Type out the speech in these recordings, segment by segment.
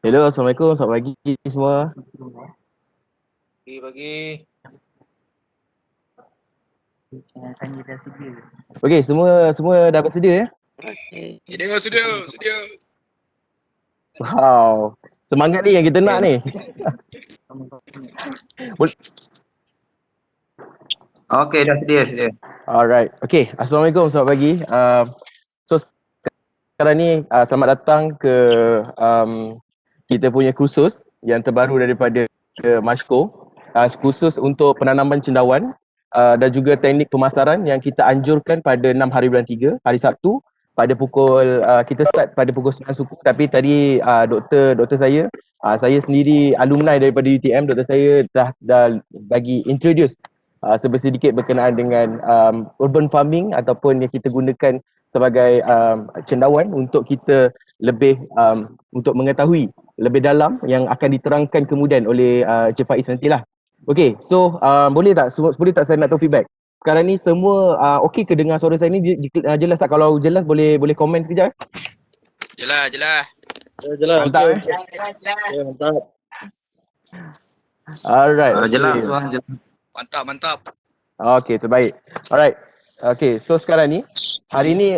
Hello, Assalamualaikum. Selamat pagi semua. Bagi. Okey, semua dah bersedia ya? Sedia. Wow. Semangat ni yang kita nak ni. Okey, dah sedia. Alright. Okey, Assalamualaikum. Selamat pagi. So sekarang ni selamat datang ke kita punya kursus yang terbaru daripada Mashko. Kursus untuk penanaman cendawan dan juga teknik pemasaran yang kita anjurkan pada 6 hari bulan 3, hari Sabtu pada pukul kita start pada pukul 9 suku, tapi tadi doktor saya sendiri alumni daripada UTM, doktor saya dah bagi introduce sedikit berkenaan dengan urban farming ataupun yang kita gunakan sebagai cendawan untuk kita lebih untuk mengetahui lebih dalam yang akan diterangkan kemudian oleh Encik Faiz nantilah. Okey, so boleh tak saya nak tahu feedback. Sekarang ni semua okey ke dengar suara saya ni jelas tak? Kalau jelas boleh komen sekejap. Jelas. Jelas. Mantap Okay, mantap. Alright. Jelas Okay. bang. Mantap. Okay, terbaik. Alright. Okay, so sekarang ni hari ni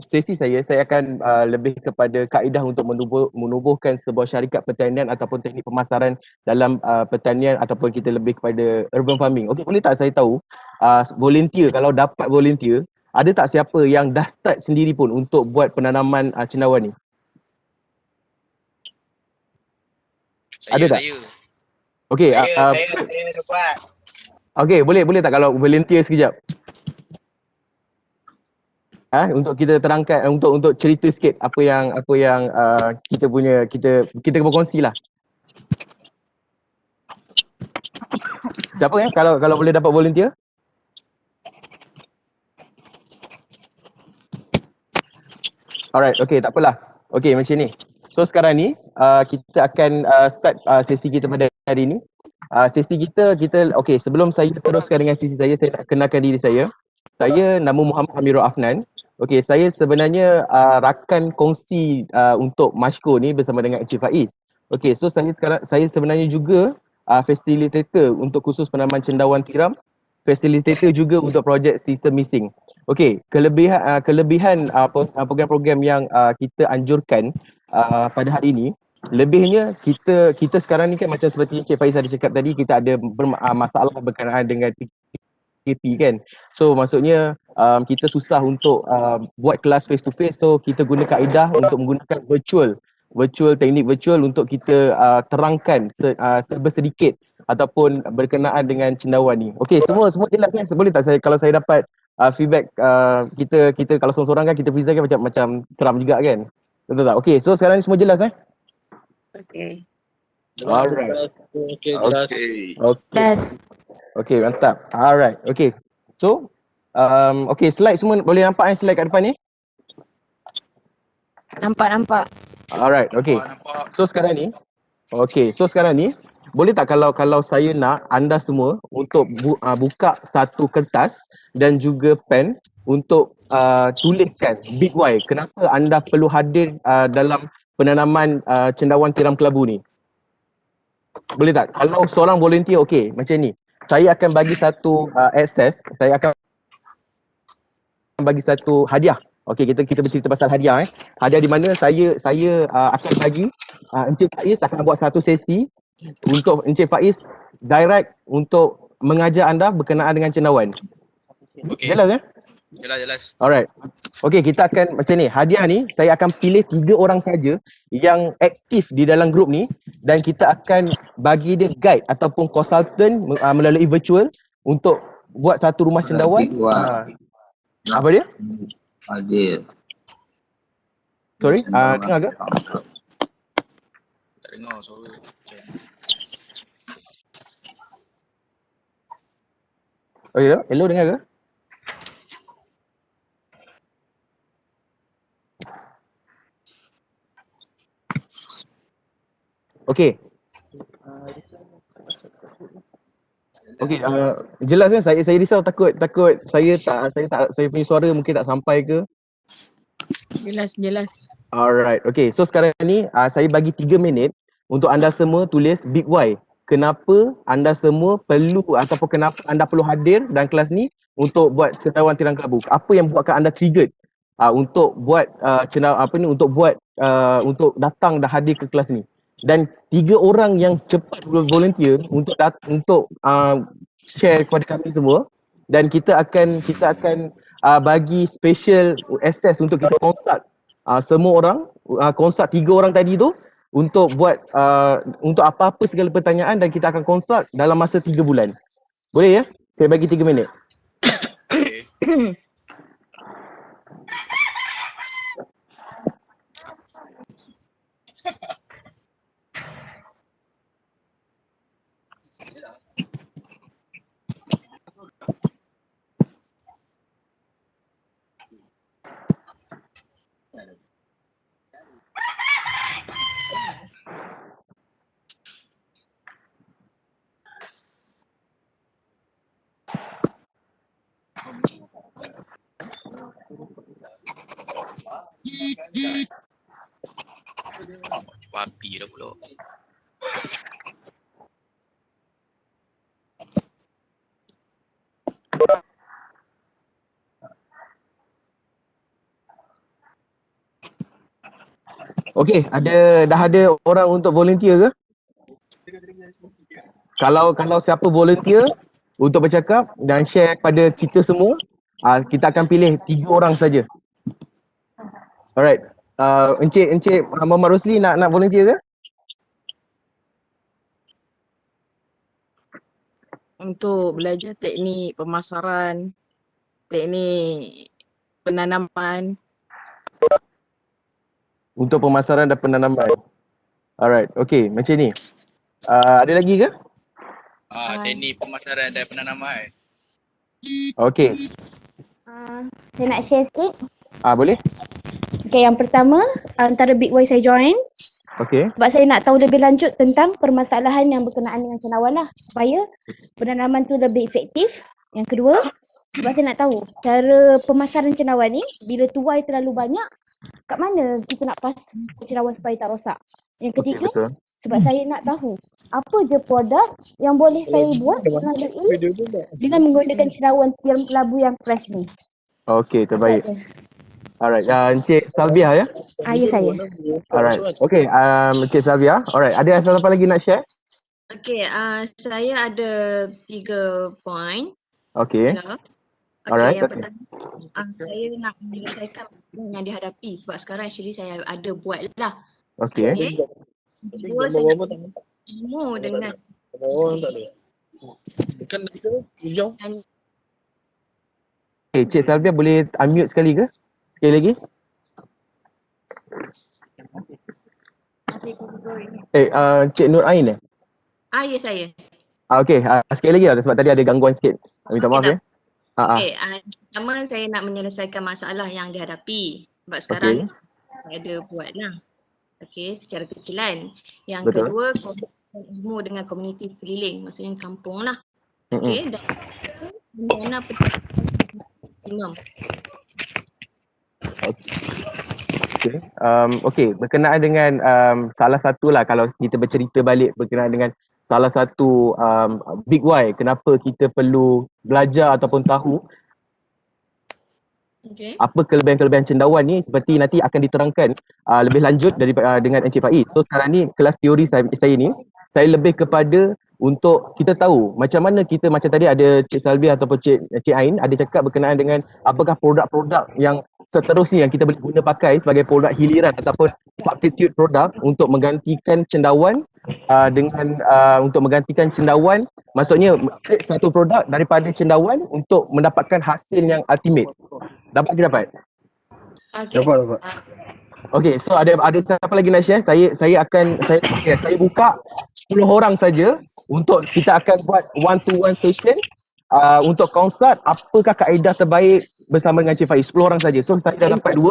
sesi saya akan lebih kepada kaedah untuk menubuhkan sebuah syarikat pertanian ataupun teknik pemasaran dalam pertanian ataupun kita lebih kepada urban farming. Okey, boleh tak saya tahu volunteer, kalau dapat volunteer, ada tak siapa yang dah start sendiri pun untuk buat penanaman cendawan ni? Ada tak? Saya. Okey, Saya dapat. okey, boleh tak kalau volunteer sekejap? Untuk kita terangkan untuk cerita sikit apa yang kita berkongsi lah. Siapa kalau boleh dapat volunteer? Alright, okay, tak apalah. Okay, macam ni. So sekarang ni kita akan start sesi kita pada hari ni. Sesi kita okay, sebelum saya teruskan dengan sesi saya nak kenalkan diri saya. Saya nama Muhammad Amirul Afnan. Okay, saya sebenarnya rakan kongsi untuk Mashko ni bersama dengan Encik Faiz. Okay, so saya sebenarnya juga facilitator untuk kursus penanaman cendawan tiram, facilitator juga untuk projek sistem missing. Okay, kelebihan program-program yang kita anjurkan pada hari ini, lebihnya kita sekarang ni kan macam seperti Encik Faiz ada cakap tadi, kita ada masalah berkenaan dengan PKP kan. So maksudnya kita susah untuk buat kelas face to face, so kita guna kaedah untuk menggunakan teknik virtual untuk kita terangkan sedikit ataupun berkenaan dengan cendawan ni. Okey, semua jelas kan? Boleh tak kalau saya dapat feedback kita kalau seorang-seorang kan kita present kan macam seram juga kan? Betul tak? Okey, so sekarang ni semua jelas Okay. Alright. Okay, jelas. Okay, mantap. Alright. Okay. So, okay, slide semua boleh nampak slide kat depan ni? Nampak. Alright, okay. So sekarang ni, boleh tak kalau saya nak anda semua untuk buka satu kertas dan juga pen untuk tuliskan big why kenapa anda perlu hadir dalam penanaman cendawan tiram kelabu ni. Boleh tak? Kalau seorang volunteer, okey, macam ni. Saya akan bagi satu saya akan bagi satu hadiah. Okey, kita bercerita pasal hadiah Hadiah di mana saya akan bagi Encik Faiz akan buat satu sesi untuk Encik Faiz direct untuk mengajar anda berkenaan dengan cendawan. Okay. Jelas Jelas. Alright. Okey, kita akan macam ni. Hadiah ni saya akan pilih 3 orang saja yang aktif di dalam grup ni dan kita akan bagi dia guide ataupun consultant melalui virtual untuk buat satu rumah cendawan. Apa dia? Adil. Sorry, dengar ke? Tak dengar suara. Hello, dengar ke? Okey. Okey, jelas kan? Saya risau takut saya punya suara mungkin tak sampai ke? Jelas. Alright, okay. So sekarang ni saya bagi 3 minit untuk anda semua tulis big why. Kenapa anda semua perlu ataupun kenapa anda perlu hadir dalam kelas ni untuk buat cendawan tilang kelabu. Apa yang buatkan anda triggered untuk buat untuk datang dan hadir ke kelas ni. Dan 3 orang yang cepat volunteer untuk share kepada kami semua, dan kita akan bagi special access untuk kita consult semua orang, consult 3 orang tadi tu untuk buat untuk apa-apa segala pertanyaan, dan kita akan consult dalam masa 3 bulan. Boleh ya? Saya bagi 3 minit. Okay. Cuba api dah pula. Okey, dah ada orang untuk volunteer ke? Kalau siapa volunteer untuk bercakap dan share pada kita semua, kita akan pilih 3 orang saja. Alright. Encik Muhammad Rosli nak volunteer ke? Untuk belajar teknik pemasaran, teknik penanaman. Untuk pemasaran dan penanaman. Alright, okay, macam ni. Ada lagi ke? Teknik pemasaran dan penanaman. Okay. Saya nak share sikit. Boleh? Okay, yang pertama, antara Big Y saya join Okay. sebab saya nak tahu lebih lanjut tentang permasalahan yang berkenaan dengan cendawan lah, supaya penanaman tu lebih efektif. Yang kedua, sebab saya nak tahu cara pemasaran cendawan ni, bila tuai terlalu banyak, kat mana kita nak pas cendawan supaya tak rosak. Yang ketiga, Betul. sebab saya nak tahu apa je produk yang boleh saya buat melalui dengan menggunakan cendawan tiang kelabu yang fresh ni. Okay, terbaik. Alright, Encik Salvia ya? Ya, saya. Alright, okay, Encik Salvia. Alright, ada apa lagi nak share? Okey, saya ada 3 point. Okay. Ya. Alright, Yang okay. pertama, saya nak menyelesaikan masalah yang dihadapi sebab sekarang actually saya ada buat lah. Okay. Kedua, saya nak ilmu dengan Orang tak ada. Bukan kita hijau. Okay, Cik Salvia boleh unmute sekali ke? Sekali lagi. Cik Nur Ain ya saya. Okay, sekali lagi lah sebab tadi ada gangguan sikit. Minta maaf ya. Okey, pertama saya nak menyelesaikan masalah yang dihadapi sebab sekarang ni saya ada buat lah. Okey, secara kecilan. Yang Betul. kedua, komunikasi ilmu dengan komuniti sekeliling, maksudnya kampung lah. Okey, dan bagaimana maksimum. Okay, berkenaan dengan salah satu lah, kalau kita bercerita balik berkenaan dengan salah satu big why kenapa kita perlu belajar ataupun tahu apa kelebihan-kelebihan cendawan ni, seperti nanti akan diterangkan lebih lanjut dengan Encik Faiz. So sekarang ni kelas teori saya ni, saya lebih kepada untuk kita tahu macam mana kita, macam tadi ada Cik Salvia ataupun Cik Ain ada cakap berkenaan dengan apakah produk-produk yang seterusnya yang kita boleh guna pakai sebagai produk hiliran ataupun substitute produk untuk menggantikan cendawan untuk menggantikan cendawan, maksudnya satu produk daripada cendawan untuk mendapatkan hasil yang ultimate. Dapat ke dapat? Dapat. Okay, so ada siapa lagi nak share? Saya buka 10 orang saja untuk kita akan buat one-to-one session untuk consult apakah kaedah terbaik bersama dengan Cik Faiz. 10 orang saja. So saya dah dapat 2.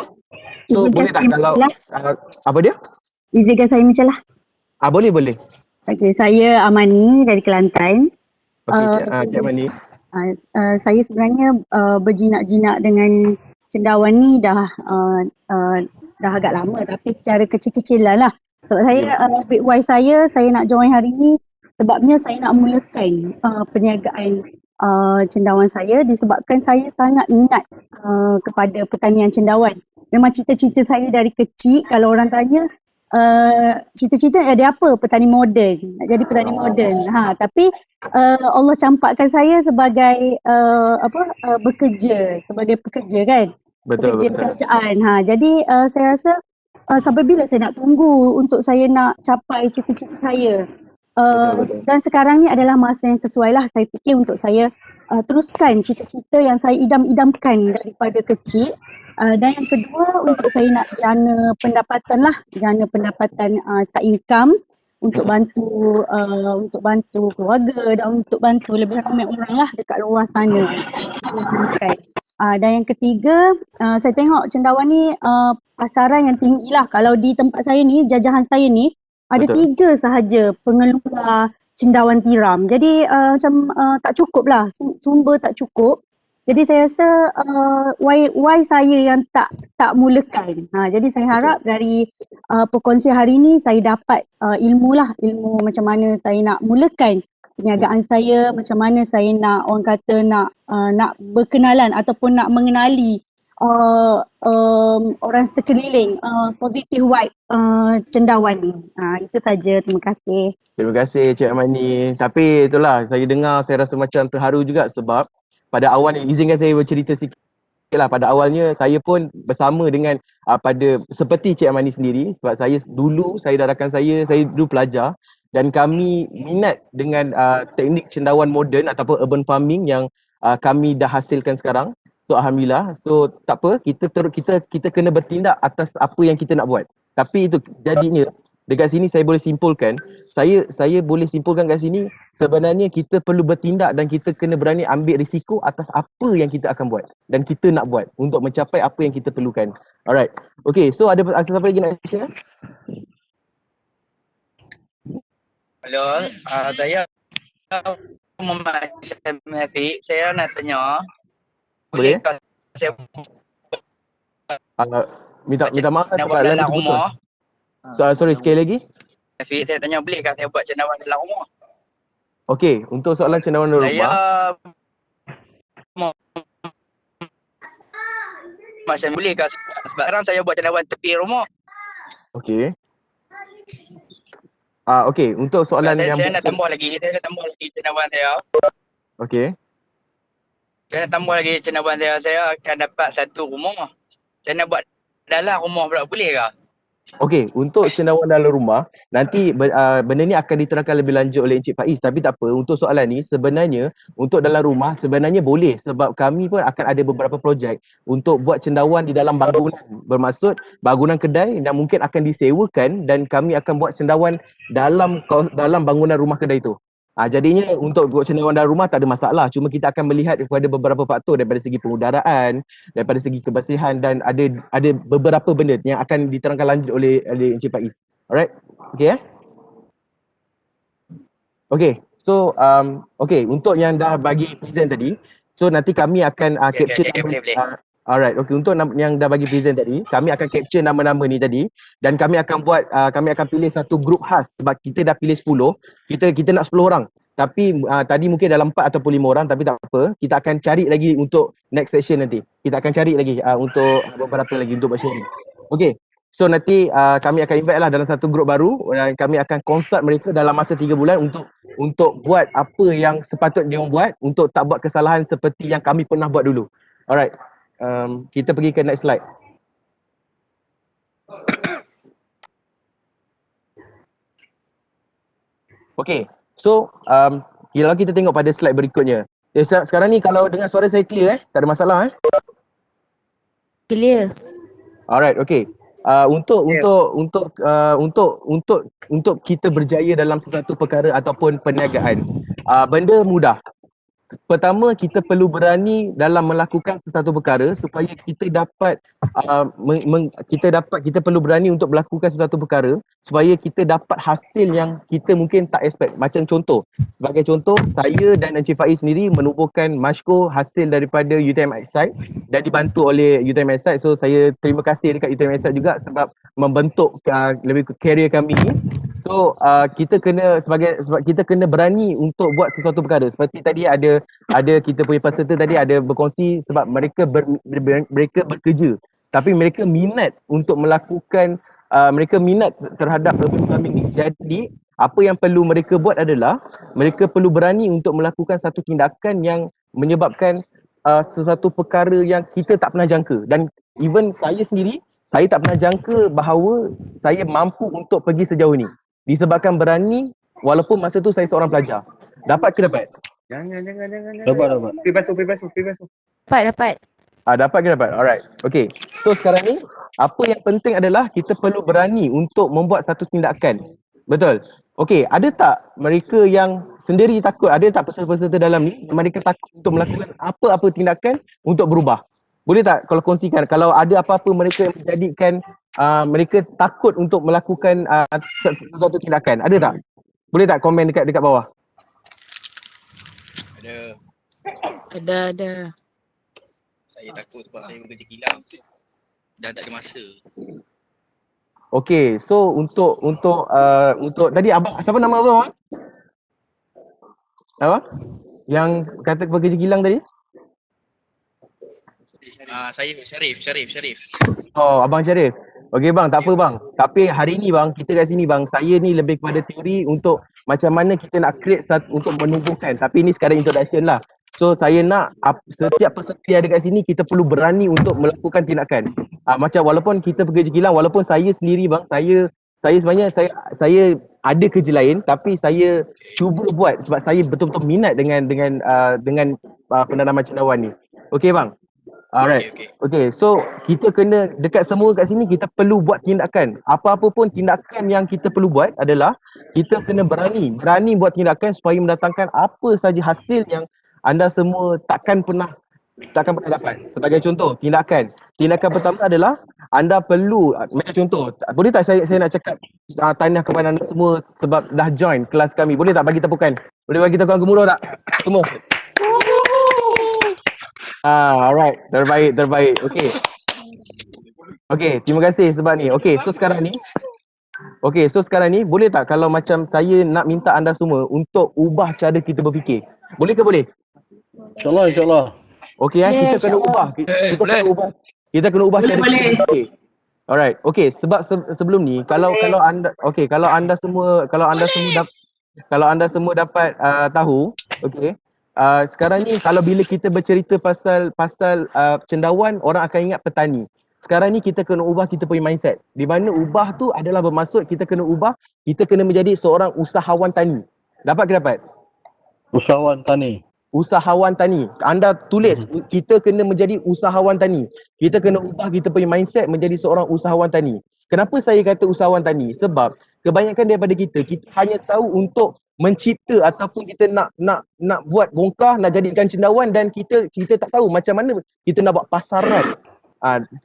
So boleh tak kalau apa dia? Izinkan saya mencelah. Boleh. Okey, saya Amani dari Kelantan. Okey, Cik Amani. Saya sebenarnya berjinak-jinak dengan cendawan ni dah dah agak lama tapi secara kecil-kecilan lah. Sebab saya big why saya nak join hari ni sebabnya saya nak mulakan perniagaan cendawan saya disebabkan saya sangat minat kepada pertanian cendawan. Memang cita-cita saya dari kecil, kalau orang tanya cita-cita ada apa? Petani moden, nak jadi petani moden. Tapi Allah campakkan saya sebagai bekerja, sebagai pekerja kan. Betul, Pekerja betul. kerajaan. Jadi saya rasa sampai bila saya nak tunggu untuk saya nak capai cita-cita saya. Betul. Dan sekarang ni adalah masa yang sesuai lah saya fikir untuk saya teruskan cita-cita yang saya idam-idamkan daripada kecil. Dan yang kedua untuk saya nak jana pendapatan lah, jana pendapatan side income untuk bantu keluarga dan untuk bantu lebih ramai orang lah dekat luar sana. Dan yang ketiga saya tengok cendawan ni pasaran yang tinggi lah. Kalau di tempat saya ni, jajahan saya ni ada Betul. 3 sahaja pengeluar cendawan tiram. Jadi macam tak cukup lah, sumber tak cukup. Jadi saya rasa why saya yang tak mulakan. Jadi saya harap dari perkongsian hari ni saya dapat ilmu macam mana saya nak mulakan perniagaan saya, macam mana saya nak orang kata nak berkenalan ataupun nak mengenali orang sekeliling, positive vibe cendawan ni. Itu saja, terima kasih. Terima kasih Cik Amani. Tapi itulah saya dengar saya rasa macam terharu juga sebab pada awalnya, izinkan saya bercerita sikit lah. Pada awalnya saya pun bersama dengan seperti Cik Amani sendiri sebab saya dan rakan saya dulu pelajar dan kami minat dengan teknik cendawan moden ataupun urban farming yang kami dah hasilkan sekarang. So alhamdulillah. So tak apa, kita kena bertindak atas apa yang kita nak buat. Tapi itu jadinya dekat sini saya boleh simpulkan, saya boleh simpulkan kat sini sebenarnya kita perlu bertindak dan kita kena berani ambil risiko atas apa yang kita akan buat dan kita nak buat untuk mencapai apa yang kita perlukan. Alright. Okay, so ada siapa lagi nak share? Hello, saya Muhammad Syafiq. Saya nak tanya, Boleh? bolehkah saya Minta maaf cendawan sebab dalam terputus. rumah? Sorry, sekali lagi. Syafiq, saya tanya bolehkah saya buat cendawan dalam rumah? Okay, untuk soalan cendawan dalam Saya rumah. macam bolehkah sebab sekarang saya buat cendawan tepi rumah. Okay. Okay, untuk soalan yang Saya nak tambah lagi cendawan saya. Okay. Saya nak tambah lagi cendawan saya. Saya akan dapat satu rumah. Saya nak buat dalam rumah pula, bolehkah? Okey, untuk cendawan dalam rumah, nanti benda ni akan diterangkan lebih lanjut oleh Encik Faiz. Tapi tak apa, untuk soalan ni sebenarnya untuk dalam rumah sebenarnya boleh sebab kami pun akan ada beberapa projek untuk buat cendawan di dalam bangunan. Bermaksud bangunan kedai dan mungkin akan disewakan dan kami akan buat cendawan dalam bangunan rumah kedai tu. Jadinya untuk buat cendawan dalam rumah tak ada masalah. Cuma kita akan melihat kepada beberapa faktor daripada segi pengudaraan, daripada segi kebersihan dan ada beberapa benda yang akan diterangkan lanjut oleh Encik Faiz. Alright? Okay Okay, so untuk yang dah bagi present tadi, so nanti kami akan capture boleh. Alright, okay, untuk yang dah bagi present tadi, kami akan capture nama-nama ni tadi dan kami akan pilih satu grup khas sebab kita dah pilih 10, kita nak 10 orang. Tapi tadi mungkin dalam 4 ataupun 5 orang, tapi tak apa, kita akan cari lagi untuk next session nanti. Kita akan cari lagi untuk beberapa lagi untuk sharing. Okay, so nanti kami akan invite lah dalam satu grup baru dan kami akan consult mereka dalam masa 3 bulan untuk buat apa yang sepatutnya dia buat untuk tak buat kesalahan seperti yang kami pernah buat dulu. Alright. Kita pergi ke next slide. Okay, so kalau kita tengok pada slide berikutnya. Sekarang ni kalau dengar suara saya clear tak ada masalah Clear. Alright, okay. Untuk kita berjaya dalam sesuatu perkara ataupun perniagaan, benda mudah. pertama kita perlu berani dalam melakukan sesuatu perkara supaya kita dapat kita perlu berani untuk melakukan sesuatu perkara supaya kita dapat hasil yang kita mungkin tak expect. Macam contoh, sebagai contoh, saya dan Encik Faiz sendiri menubuhkan Mashko hasil daripada UTM Excite dan dibantu oleh UTM Excite. So saya terima kasih dekat UTM Excite juga sebab membentuk lebih career kami ni. So kita kena kita kena berani untuk buat sesuatu perkara. Seperti tadi ada kita punya peserta tadi ada berkongsi sebab mereka mereka bekerja tapi mereka minat untuk melakukan mereka minat terhadap urban farming ni. Jadi apa yang perlu mereka buat adalah mereka perlu berani untuk melakukan satu tindakan yang menyebabkan sesuatu perkara yang kita tak pernah jangka. Dan even saya sendiri, saya tak pernah jangka bahawa saya mampu untuk pergi sejauh ni. Disebabkan berani walaupun masa tu saya seorang pelajar. Dapat ke dapat? Jangan. Dapat. Pergi basuh. Dapat. Dapat ke dapat? Alright. Okay. So sekarang ni apa yang penting adalah kita perlu berani untuk membuat satu tindakan. Betul? Okay, ada tak mereka yang sendiri takut, ada tak peserta-peserta dalam ni mereka takut untuk melakukan apa-apa tindakan untuk berubah? Boleh tak kalau kongsikan kalau ada apa-apa mereka yang menjadikan mereka takut untuk melakukan sesuatu tindakan? Ada tak? Boleh tak komen dekat bawah? Ada. Saya takut sebab saya bekerja kilang. Dah tak ada masa. Okay, so untuk tadi abang, siapa nama abang? Apa? Yang kata bekerja kilang tadi? Saya Syarif. Oh, Abang Syarif. Okey bang, tak apa bang. Tapi hari ni bang, kita kat sini bang, saya ni lebih kepada teori untuk macam mana kita nak create untuk menumbuhkan. Tapi ni sekarang introduction lah. So saya nak setiap peserta yang ada kat sini kita perlu berani untuk melakukan tindakan. Macam walaupun kita pekerja kilang, walaupun saya sendiri bang, saya sebenarnya saya ada kerja lain tapi saya cuba buat sebab saya betul-betul minat dengan penanaman cendawan ni. Okey bang. Alright. Okay, so kita kena dekat semua kat sini kita perlu buat tindakan. Apa-apa pun tindakan yang kita perlu buat adalah kita kena berani buat tindakan supaya mendatangkan apa saja hasil yang anda semua takkan pernah dapat. Sebagai contoh, tindakan pertama adalah anda perlu macam contoh, boleh tak saya nak cakap tanya kepada anda semua sebab dah join kelas kami. Boleh tak bagi tepukan? Boleh bagi tepukan gemuruh tak? Semua. Alright, terbaik. Okay, terima kasih sebab ni. Okay, so sekarang ni boleh tak kalau macam saya nak minta anda semua untuk ubah cara kita berfikir? Boleh ke boleh? InsyaAllah. Okay, kita kena ubah. Kita kena ubah cara kita berfikir. Alright, okay, sebab sebelum ni kalau anda semua dapat tahu, okay. Sekarang ni kalau bila kita bercerita pasal cendawan, orang akan ingat petani. Sekarang ni kita kena ubah kita punya mindset. Di mana ubah tu adalah bermaksud kita kena menjadi seorang usahawan tani. Dapat ke dapat? Usahawan tani. Anda tulis kita kena menjadi usahawan tani. Kita kena ubah kita punya mindset menjadi seorang usahawan tani. Kenapa saya kata usahawan tani? Sebab kebanyakan daripada kita hanya tahu untuk mencipta ataupun kita nak buat bongkar, nak jadikan cendawan dan kita tak tahu macam mana kita nak buat pasaran.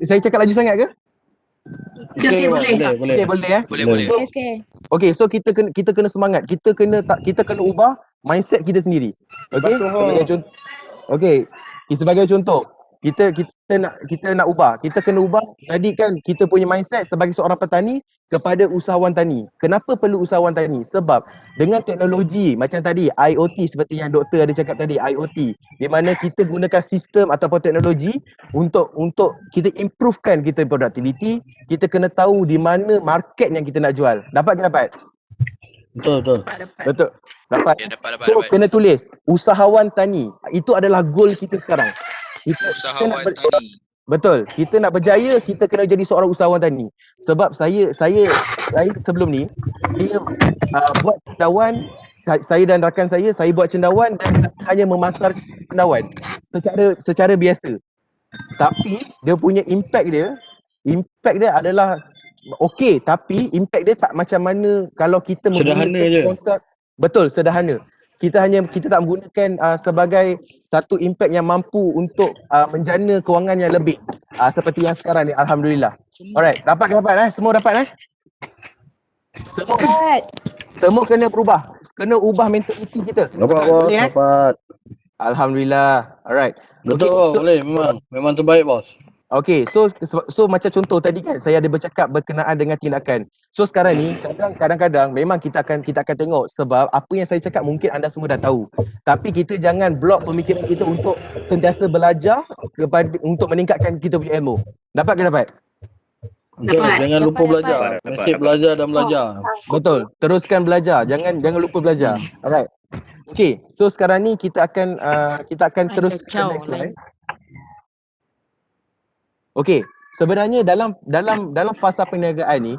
Saya cakap laju sangat ke? Boleh. Okay, so kita kena semangat. Kita kena ubah mindset kita sendiri. Sebagai contoh, kita nak ubah. Kita kena ubah jadikan kita punya mindset sebagai seorang petani kepada usahawan tani. Kenapa perlu usahawan tani? Sebab dengan teknologi macam tadi IoT seperti yang doktor ada cakap tadi, IoT di mana kita gunakan sistem ataupun teknologi untuk kita improvekan kita productivity, kita kena tahu di mana market yang kita nak jual. Dapat ke dapat? Betul. Dapat. Dapat. So kena tulis usahawan tani. Itu adalah goal kita sekarang. Usahawan tani. Betul. Kita nak berjaya, kita kena jadi seorang usahawan tani. Sebab saya sebelum ni saya buat cendawan, saya dan rakan saya buat cendawan dan hanya memasarkan cendawan secara biasa. Tapi dia punya impact dia adalah okey, tapi impact dia tak macam mana kalau kita sederhana je. Konsep. Betul, sederhana. kita tak menggunakan sebagai satu impact yang mampu untuk menjana kewangan yang lebih seperti yang sekarang ni, alhamdulillah. Alright, dapat semua dapat semua kena berubah, kena ubah mentaliti kita. Dapat bos, dapat. Alhamdulillah. Alright. Betul, Okay, boleh memang terbaik bos. Okay, so macam contoh tadi kan saya ada bercakap berkenaan dengan tindakan. So sekarang ni kadang-kadang memang kita akan tengok sebab apa yang saya cakap mungkin anda semua dah tahu. Tapi kita jangan block pemikiran kita untuk sentiasa belajar untuk meningkatkan kita punya ilmu. Dapat ke dapat? Betul, jangan lupa belajar. Mesti belajar dan belajar. Betul, teruskan belajar. Jangan lupa belajar. Alright. Okay, so sekarang ni kita akan terus ke next slide. Okay, sebenarnya dalam fasa perniagaan ni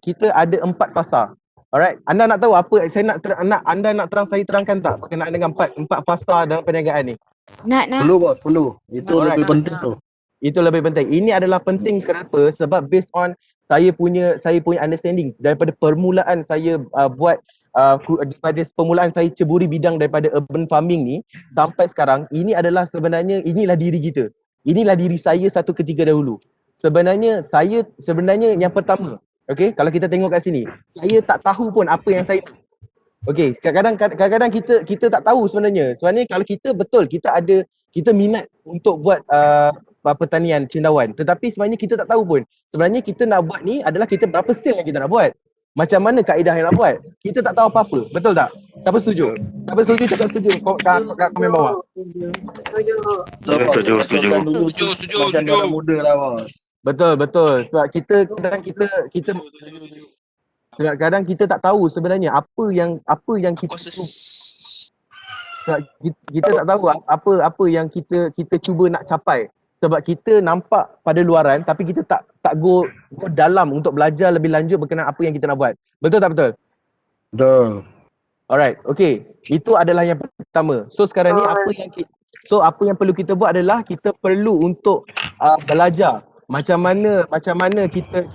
kita ada 4 fasa. Alright, anda nak tahu apa anda nak saya terangkan tak berkenaan dengan 4 fasa dalam perniagaan ni? Nak. Perlu bos, perlu. Itu lebih penting tu. Itu lebih penting. Ini adalah penting kenapa? Sebab based on saya punya understanding daripada permulaan saya daripada permulaan saya ceburi bidang daripada urban farming ni sampai sekarang, inilah diri kita. Inilah diri saya satu ketika dahulu. Sebenarnya yang pertama, okay, kalau kita tengok kat sini, saya tak tahu pun apa yang saya. Okay, kadang-kadang kita tak tahu sebenarnya. Sebenarnya kalau kita minat untuk buat pertanian cendawan, tetapi sebenarnya kita tak tahu pun. Sebenarnya kita nak buat ni adalah kita berapa sale yang kita nak buat. Macam mana kaedah yang nak buat. Kita tak tahu apa-apa. Betul tak? Siapa setuju? Siapa setuju cakap setuju kat komen bawah. Setuju. Macam muda lah bos. Betul. Sebab kadang kita tak tahu sebenarnya apa yang kita kita tak tahu apa yang kita cuba nak capai. Sebab kita nampak pada luaran tapi kita tak go dalam untuk belajar lebih lanjut berkenaan apa yang kita nak buat. Betul tak betul? Betul. Alright, okay. Itu adalah yang pertama. So sekarang ni apa yang perlu kita buat adalah kita perlu untuk belajar macam mana kita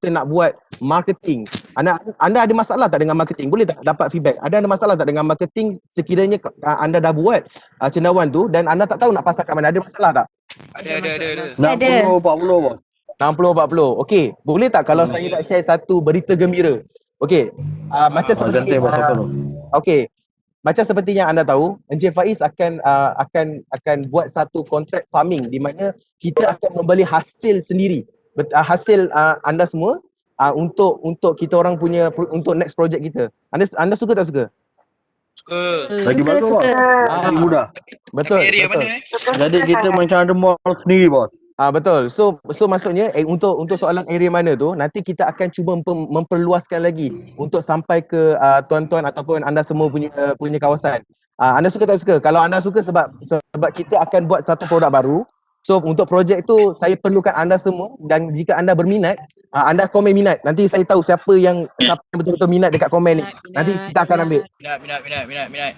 nak buat marketing. Anda ada masalah tak dengan marketing? Boleh tak dapat feedback? Ada masalah tak dengan marketing sekiranya anda dah buat cendawan tu dan anda tak tahu nak pasar kat mana? Ada masalah tak? Ada. 60-40 bos. 60-40. Okey, boleh tak kalau saya nak share satu berita gembira? Okey. Macam seperti okey. Macam seperti yang anda tahu, Encik Faiz akan buat satu kontrak farming di mana kita akan membeli hasil sendiri. Hasil anda semua untuk kita orang punya untuk next project kita. Anda suka tak suka? Suka. Lagi bagus bos. Lagi mudah. Betul. Area betul. mana Jadi kita macam ada mall sendiri bos. Betul. So maksudnya untuk soalan area mana tu nanti kita akan cuba memperluaskan lagi untuk sampai ke tuan-tuan ataupun anda semua punya kawasan. Anda suka tak suka? Kalau anda suka sebab kita akan buat satu produk baru. So untuk projek tu saya perlukan anda semua dan jika anda berminat, anda komen minat. Nanti saya tahu siapa yang betul-betul minat dekat komen ni. Nanti kita akan ambil. Minat.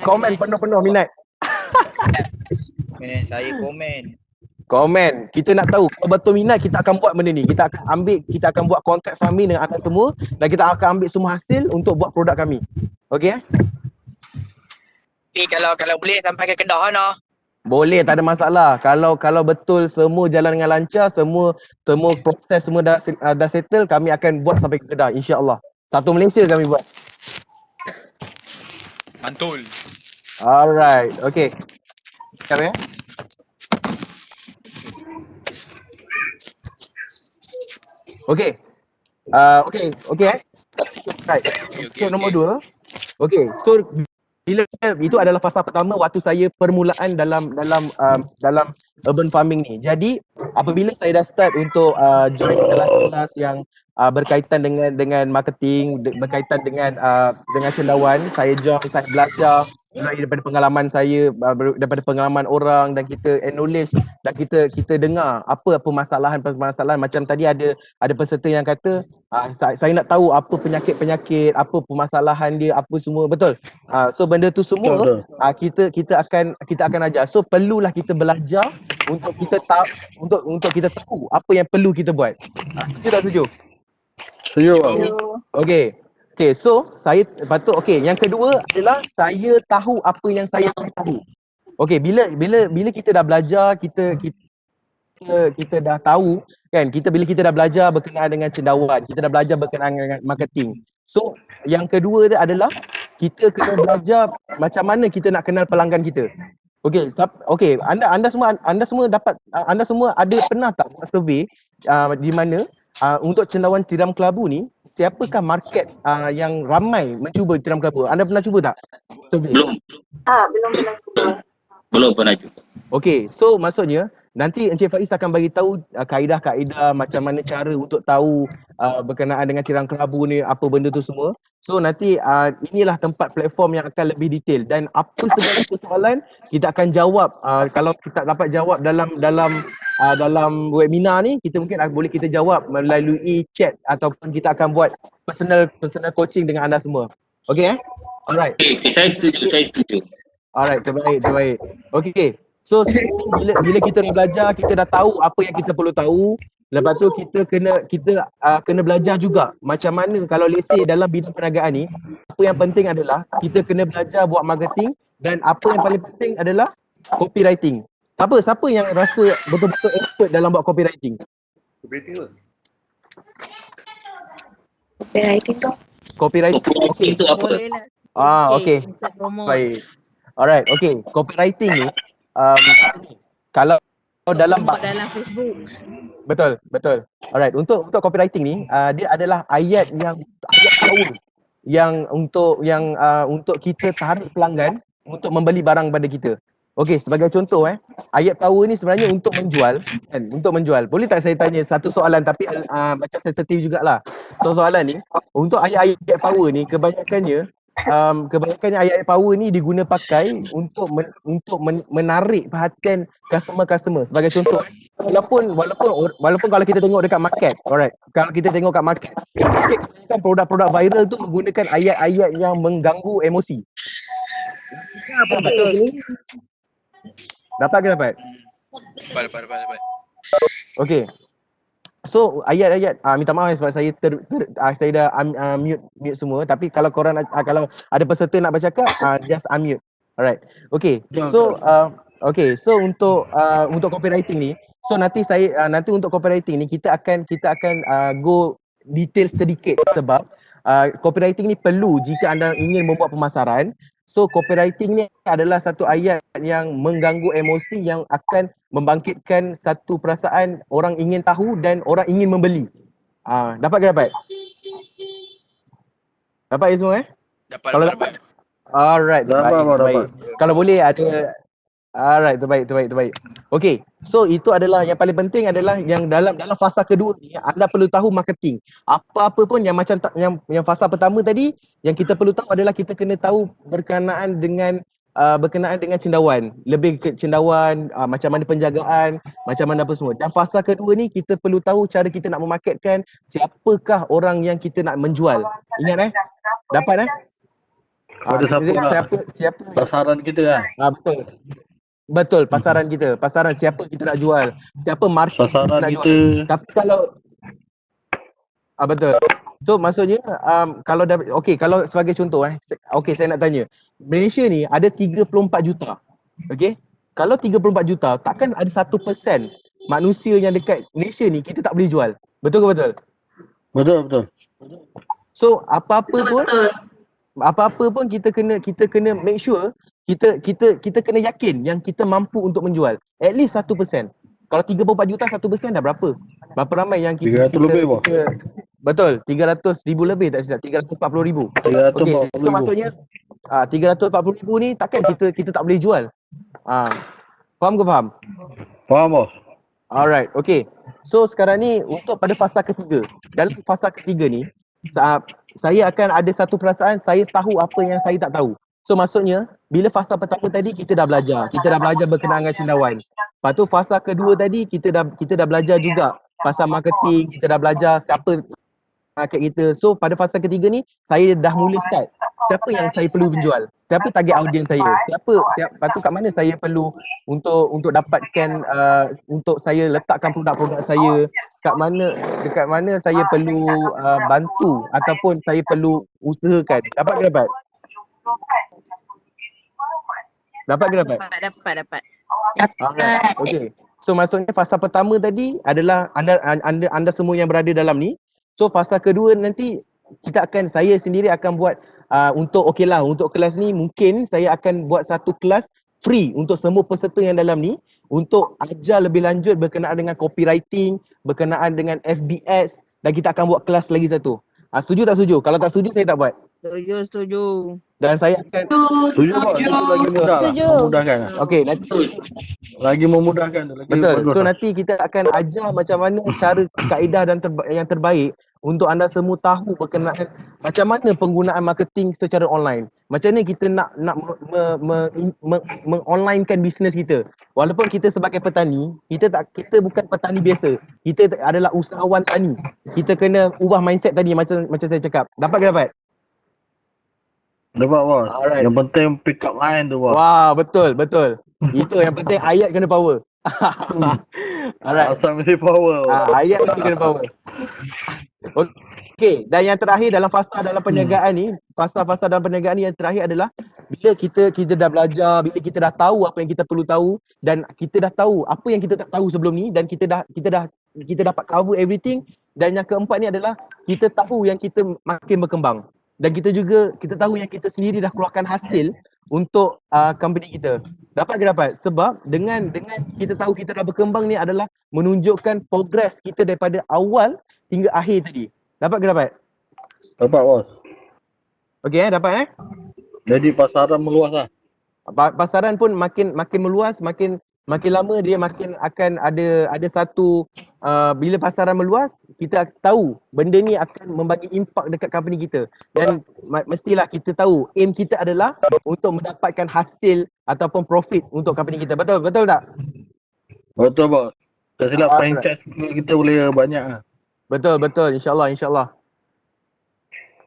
Komen penuh-penuh minat. Saya komen. Komen. Kita nak tahu kalau betul minat kita akan buat benda ni. Kita akan buat kontrak farming dengan anda semua dan kita akan ambil semua hasil untuk buat produk kami. Okey Tapi kalau boleh sampai ke Kedah no. Boleh, tak ada masalah. Kalau betul semua jalan dengan lancar, semua proses semua dah settle, kami akan buat sampai ke Kedah insya-Allah. Satu Malaysia kami buat. Mantul. Alright. Okey. Sekejap ya. Okey. Right. So nombor 2. Okey. So bila itu adalah fasa pertama waktu saya permulaan dalam urban farming ni. Jadi apabila saya dah start untuk join kelas-kelas yang berkaitan dengan marketing, berkaitan dengan cendawan, saya join, saya belajar daripada pengalaman saya, daripada pengalaman orang dan kita acknowledge dan kita dengar apa permasalahan macam tadi ada peserta yang kata saya nak tahu apa penyakit, apa permasalahan dia, apa semua, betul. So benda tu semua kita akan ajar. So perlulah kita belajar untuk kita tahu apa yang perlu kita buat. Setuju tak setuju? Setuju. Okey. Okay, so saya patut, okay, yang kedua adalah saya tahu apa yang saya tahu. Okay, bila kita dah belajar, kita dah tahu kan, bila kita dah belajar berkenaan dengan cendawan, kita dah belajar berkenaan dengan marketing. So, yang kedua dia adalah kita kena belajar macam mana kita nak kenal pelanggan kita. Okay, anda semua dapat, anda semua ada pernah tak buat survey di mana untuk cendawan tiram kelabu ni, siapakah market yang ramai mencuba tiram kelabu? Anda pernah cuba tak? Survey? Belum. Belum pernah cuba. Belum pernah cuba. Okay, so maksudnya nanti Encik Faiz akan bagi tahu kaedah-kaedah macam mana cara untuk tahu berkenaan dengan tiram kelabu ni, apa benda tu semua. So nanti inilah tempat platform yang akan lebih detail, dan apa segala persoalan kita akan jawab. Kalau kita dapat jawab dalam webinar ni, kita mungkin boleh kita jawab melalui chat ataupun kita akan buat personal coaching dengan anda semua. Okay Alright. Okay, saya setuju. Alright, terbaik. Okay. So bila kita dah belajar, kita dah tahu apa yang kita perlu tahu. Lepas tu kita kena belajar juga macam mana kalau let's say dalam bidang perniagaan ni, apa yang penting adalah kita kena belajar buat marketing, dan apa yang paling penting adalah copywriting. Siapa yang rasa betul-betul expert dalam buat copywriting? Copywriting Itu apa? Boleh lah. Okay. Untuk promote. Baik. Alright, okay. Copywriting ni kalau dalam Promote dalam Facebook. betul. Alright, untuk copywriting ni dia adalah ayat power yang untuk kita tarik pelanggan untuk membeli barang pada kita. Okey, sebagai contoh ayat power ni sebenarnya untuk menjual kan, untuk menjual. Boleh tak saya tanya satu soalan tapi macam sensitif jugalah. So soalan ni, untuk ayat-ayat power ni kebanyakannya ayat-ayat power ni diguna pakai untuk menarik perhatian customer. Sebagai contoh, walaupun kalau kita tengok dekat market, alright. Kalau kita tengok kat market, kebanyakan produk-produk viral tu menggunakan ayat-ayat yang mengganggu emosi. Betul. Dapat ke dapat? Dapat. Okay. So ayat-ayat minta maaf sebab saya saya dah mute semua, tapi kalau korang kalau ada peserta nak bercakap just unmute. Alright. Okay. So untuk copywriting ni, so nanti untuk copywriting ni kita akan go detail sedikit sebab copywriting ni perlu jika anda ingin membuat pemasaran. So copywriting ni adalah satu ayat yang mengganggu emosi yang akan membangkitkan satu perasaan orang ingin tahu dan orang ingin membeli. Dapat ke dapat? Dapat ya semua Dapat. Alright, baik. Kalau boleh ada. Alright, terbaik. Okay, so itu adalah yang paling penting adalah yang dalam fasa kedua ni anda perlu tahu marketing. Apa-apa pun yang macam yang fasa pertama tadi, yang kita perlu tahu adalah kita kena tahu berkenaan dengan cendawan, lebih ke cendawan, macam mana penjagaan, macam mana apa semua. Dan fasa kedua ni kita perlu tahu cara kita nak memarketkan, siapakah orang yang kita nak menjual. Ingat dapat Pada siapa pasaran kita kan? Betul, pasaran kita. Pasaran siapa kita nak jual. Siapa market Pasaran kita nak kita. jual. Tapi kalau betul. So maksudnya kalau kalau sebagai contoh saya nak tanya. Malaysia ni ada 34 juta. Okey? Kalau 34 juta, takkan ada 1% manusia yang dekat Malaysia ni kita tak boleh jual. Betul ke betul? Betul. So apa-apa pun kita kena make sure kita kena yakin yang kita mampu untuk menjual at least 1%. Kalau 34 juta 1% dah berapa? Berapa ramai yang 300 lebih bang. Betul, 300,000 lebih tak silap, 340,000. 340,000. Okey, so maksudnya 340,000 ni takkan kita tak boleh jual. Faham ke faham? Faham bos. Alright, okay. So sekarang ni untuk pada fasa ketiga. Dalam fasa ketiga ni saya akan ada satu perasaan saya tahu apa yang saya tak tahu. So maksudnya bila fasa pertama tadi kita dah belajar berkenaan dengan cendawan. Lepas tu fasa kedua tadi kita dah belajar juga pasal marketing, kita dah belajar siapa market kita. So pada fasa ketiga ni saya dah mula start. siapa yang saya perlu menjual? Siapa target audience saya? Lepas tu kat mana saya perlu untuk dapatkan untuk saya letakkan produk-produk saya, dekat mana saya perlu bantu ataupun saya perlu usahakan. Dapat ke dapat? Dapat ke dapat? Dapat. Alright. Okay. So maksudnya fasa pertama tadi adalah anda semua yang berada dalam ni. So fasa kedua nanti saya sendiri akan buat untuk kelas ni mungkin saya akan buat satu kelas free untuk semua peserta yang dalam ni untuk ajar lebih lanjut berkenaan dengan copywriting, berkenaan dengan FBS, dan kita akan buat kelas lagi satu. Setuju tak setuju? Kalau tak setuju saya tak buat. Setuju. Dan saya akan Setuju Pak, itu lagi mudah lah. Setuju. Memudahkan. okey nanti Lagi memudahkan tu. Lagi betul. bagus So lah. nanti kita akan ajar macam mana cara kaedah dan yang terbaik untuk anda semua tahu berkenaan macam mana penggunaan marketing secara online. Macam mana kita nak onlinekan bisnes kita. Walaupun kita sebagai petani, kita bukan petani biasa. Kita adalah usahawan tani. Kita kena ubah mindset tadi macam saya cakap. Dapat ke dapat? Dapat bos. Alright. Yang penting pick up line tu bos. Wah, betul. Itu yang penting, ayat kena power. Alright. Asal mesti power. Ayat mesti kena power. Okey, dan yang terakhir dalam perniagaan ni, fasa-fasa dalam perniagaan ni yang terakhir adalah bila kita dah belajar, bila kita dah tahu apa yang kita perlu tahu dan kita dah tahu apa yang kita tak tahu sebelum ni dan kita dapat cover everything, dan yang keempat ni adalah kita tahu yang kita makin berkembang dan kita tahu yang kita sendiri dah keluarkan hasil untuk company kita. Dapat ke dapat? Sebab dengan kita tahu kita dah berkembang ni adalah menunjukkan progress kita daripada awal hingga akhir tadi. Dapat ke dapat? Dapat bos. Okey dapat Jadi pasaran meluas lah. Pasaran pun makin meluas, makin lama dia makin akan ada satu bila pasaran meluas, kita tahu benda ni akan membagi impak dekat company kita. Dan mestilah kita tahu aim kita adalah untuk mendapatkan hasil ataupun profit untuk company kita. Betul tak? Betul bos. Tak silap franchise kita boleh banyak lah. Betul. InsyaAllah.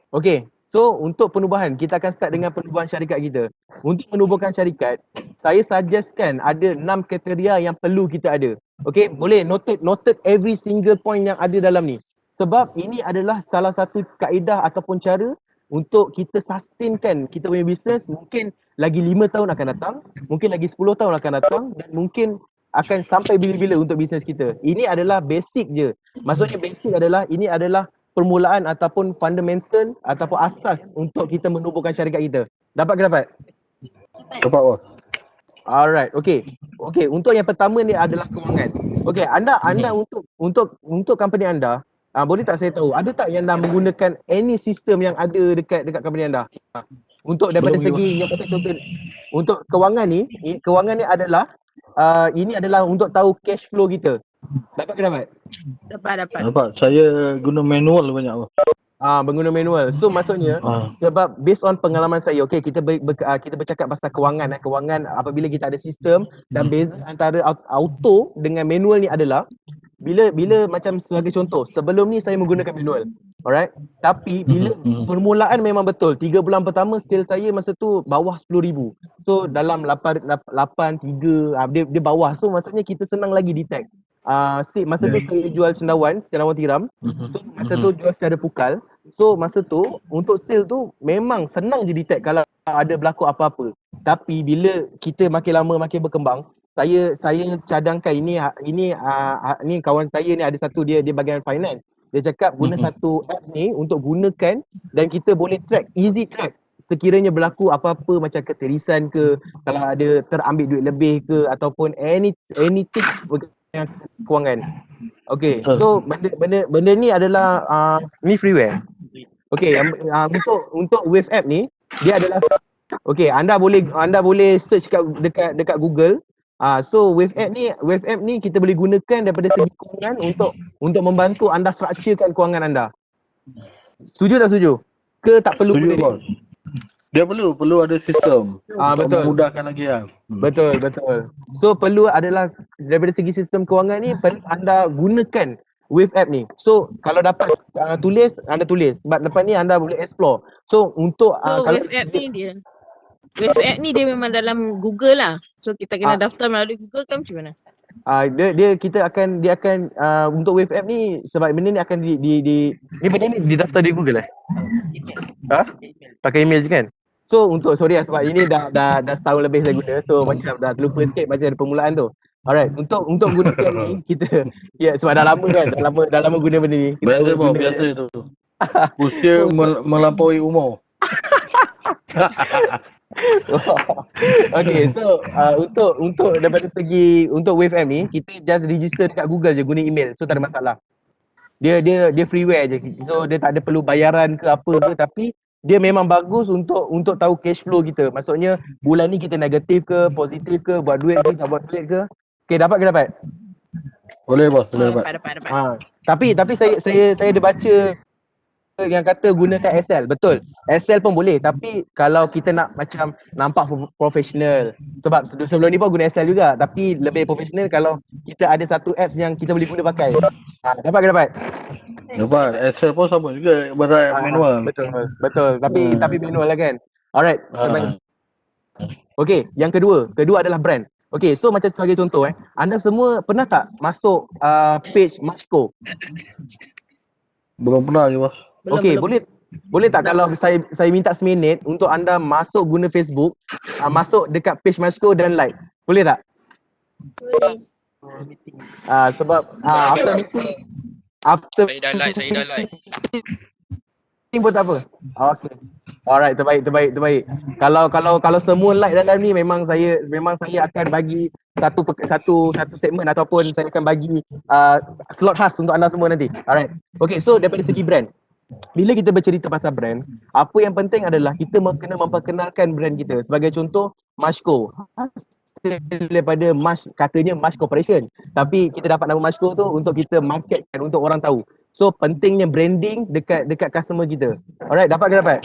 Okey. So untuk penubuhan, kita akan start dengan penubuhan syarikat kita. Untuk menubuhkan syarikat, saya suggestkan ada 6 kriteria yang perlu kita ada. Okey, boleh noted every single point yang ada dalam ni. Sebab ini adalah salah satu kaedah ataupun cara untuk kita sustainkan kita punya bisnes mungkin lagi 5 tahun akan datang, mungkin lagi 10 tahun akan datang, dan mungkin akan sampai bila-bila untuk bisnes kita. Ini adalah basic je. Maksudnya basic adalah ini adalah permulaan ataupun fundamental ataupun asas untuk kita menubuhkan syarikat kita. Dapat ke dapat? Dapat bos. Alright, okay. Untuk yang pertama ni adalah kewangan. Okay, anda untuk company anda, boleh tak saya tahu, ada tak yang dah menggunakan any system yang ada dekat company anda? Untuk daripada segi yang kata contoh, untuk kewangan ni adalah ini adalah untuk tahu cash flow kita. Dapat ke dapat? Dapat. Saya guna manual banyak bos. Mengguna manual. So maksudnya sebab based on pengalaman saya, okay, kita bercakap pasal kewangan. Kewangan apabila kita ada sistem, dan beza antara auto dengan manual ni adalah bila macam sebagai contoh, sebelum ni saya menggunakan manual. Alright. Tapi bila permulaan memang betul, 3 bulan pertama sales saya masa tu bawah 10,000. So dalam 8.3 dia bawah. So maksudnya kita senang lagi detect. Masa tu saya jual cendawan tiram. So masa tu jual secara pukal. So masa tu untuk sale tu memang senang je detect kalau ada berlaku apa-apa. Tapi bila kita makin lama makin berkembang, saya cadangkan ini kawan saya ni ada satu dia bahagian finance. Dia cakap guna satu app ni untuk gunakan dan kita boleh track, easy track. Sekiranya berlaku apa-apa macam keterisan ke, kalau ada terambil duit lebih ke, ataupun anything berkaitan kewangan. Okay, so benda ni adalah ni freeware. Okay, untuk Wave app ni dia adalah okay, anda boleh search dekat Google. So Wave app ni kita boleh gunakan daripada segi kewangan untuk membantu anda structurekan kewangan anda. Setuju tak setuju? Ke tak perlu benda ni? Dia perlu ada sistem. Betul. Memudahkan lagi lah. Betul. So perlu adalah daripada segi sistem kewangan ni perlu anda gunakan Wave app ni. So kalau dapat tulis, anda tulis. Sebab lepas ni anda boleh explore. So untuk So kalau Wave app ni dia memang dalam Google lah. So kita kena daftar melalui Google kan macam mana? dia akan untuk wave app ni, sebab benda ni akan ni benda ni didaftar di Google pakai email je kan. So untuk sebab ini dah setahun lebih saya guna, so macam dah terlupa sikit macam ada permulaan tu. Alright, untuk gunakan ni kita sebab dah lama guna benda ni. Biasa tu. Usia melampaui umur. Okay, so untuk daripada segi untuk wave app ni, kita just register dekat Google je guna email, so tak ada masalah. Dia freeware je, so dia tak ada perlu bayaran ke apa ke, tapi dia memang bagus untuk tahu cash flow kita. Maksudnya bulan ni kita negatif ke, positif ke, buat duit ke, tak buat duit ke. Okay, dapat ke dapat? Boleh bos, boleh dapat. Tapi saya ada baca yang kata gunakan Excel. Betul. Excel pun boleh, tapi kalau kita nak macam nampak profesional, sebab sebelum ni pun guna Excel juga, tapi lebih profesional kalau kita ada satu apps yang kita boleh guna pakai. Dapat ke dapat? Dapat. Excel pun sama juga, berat manual. Betul. Tapi manual lah kan. Alright. Okay, yang kedua adalah brand. Okay, so macam sebagai contoh anda semua pernah tak masuk page Mashko? Belum pernah je bos. Okay, boleh tak kalau saya minta seminit untuk anda masuk guna Facebook, masuk dekat page Mashko dan like. Boleh tak? Sebab after Saya dah like. meeting pun tak apa. Okay. Alright, terbaik. Kalau semua like dalam ni, memang saya akan bagi satu segmen ataupun saya akan bagi slot khas untuk anda semua nanti. Alright. Okay, so daripada segi brand, bila kita bercerita pasal brand, apa yang penting adalah kita kena memperkenalkan brand kita. Sebagai contoh, Mashko. Daripada katanya Mash Corporation, tapi kita dapat nama Mashko tu untuk kita marketkan, untuk orang tahu. So pentingnya branding dekat customer kita. Alright, dapat ke dapat?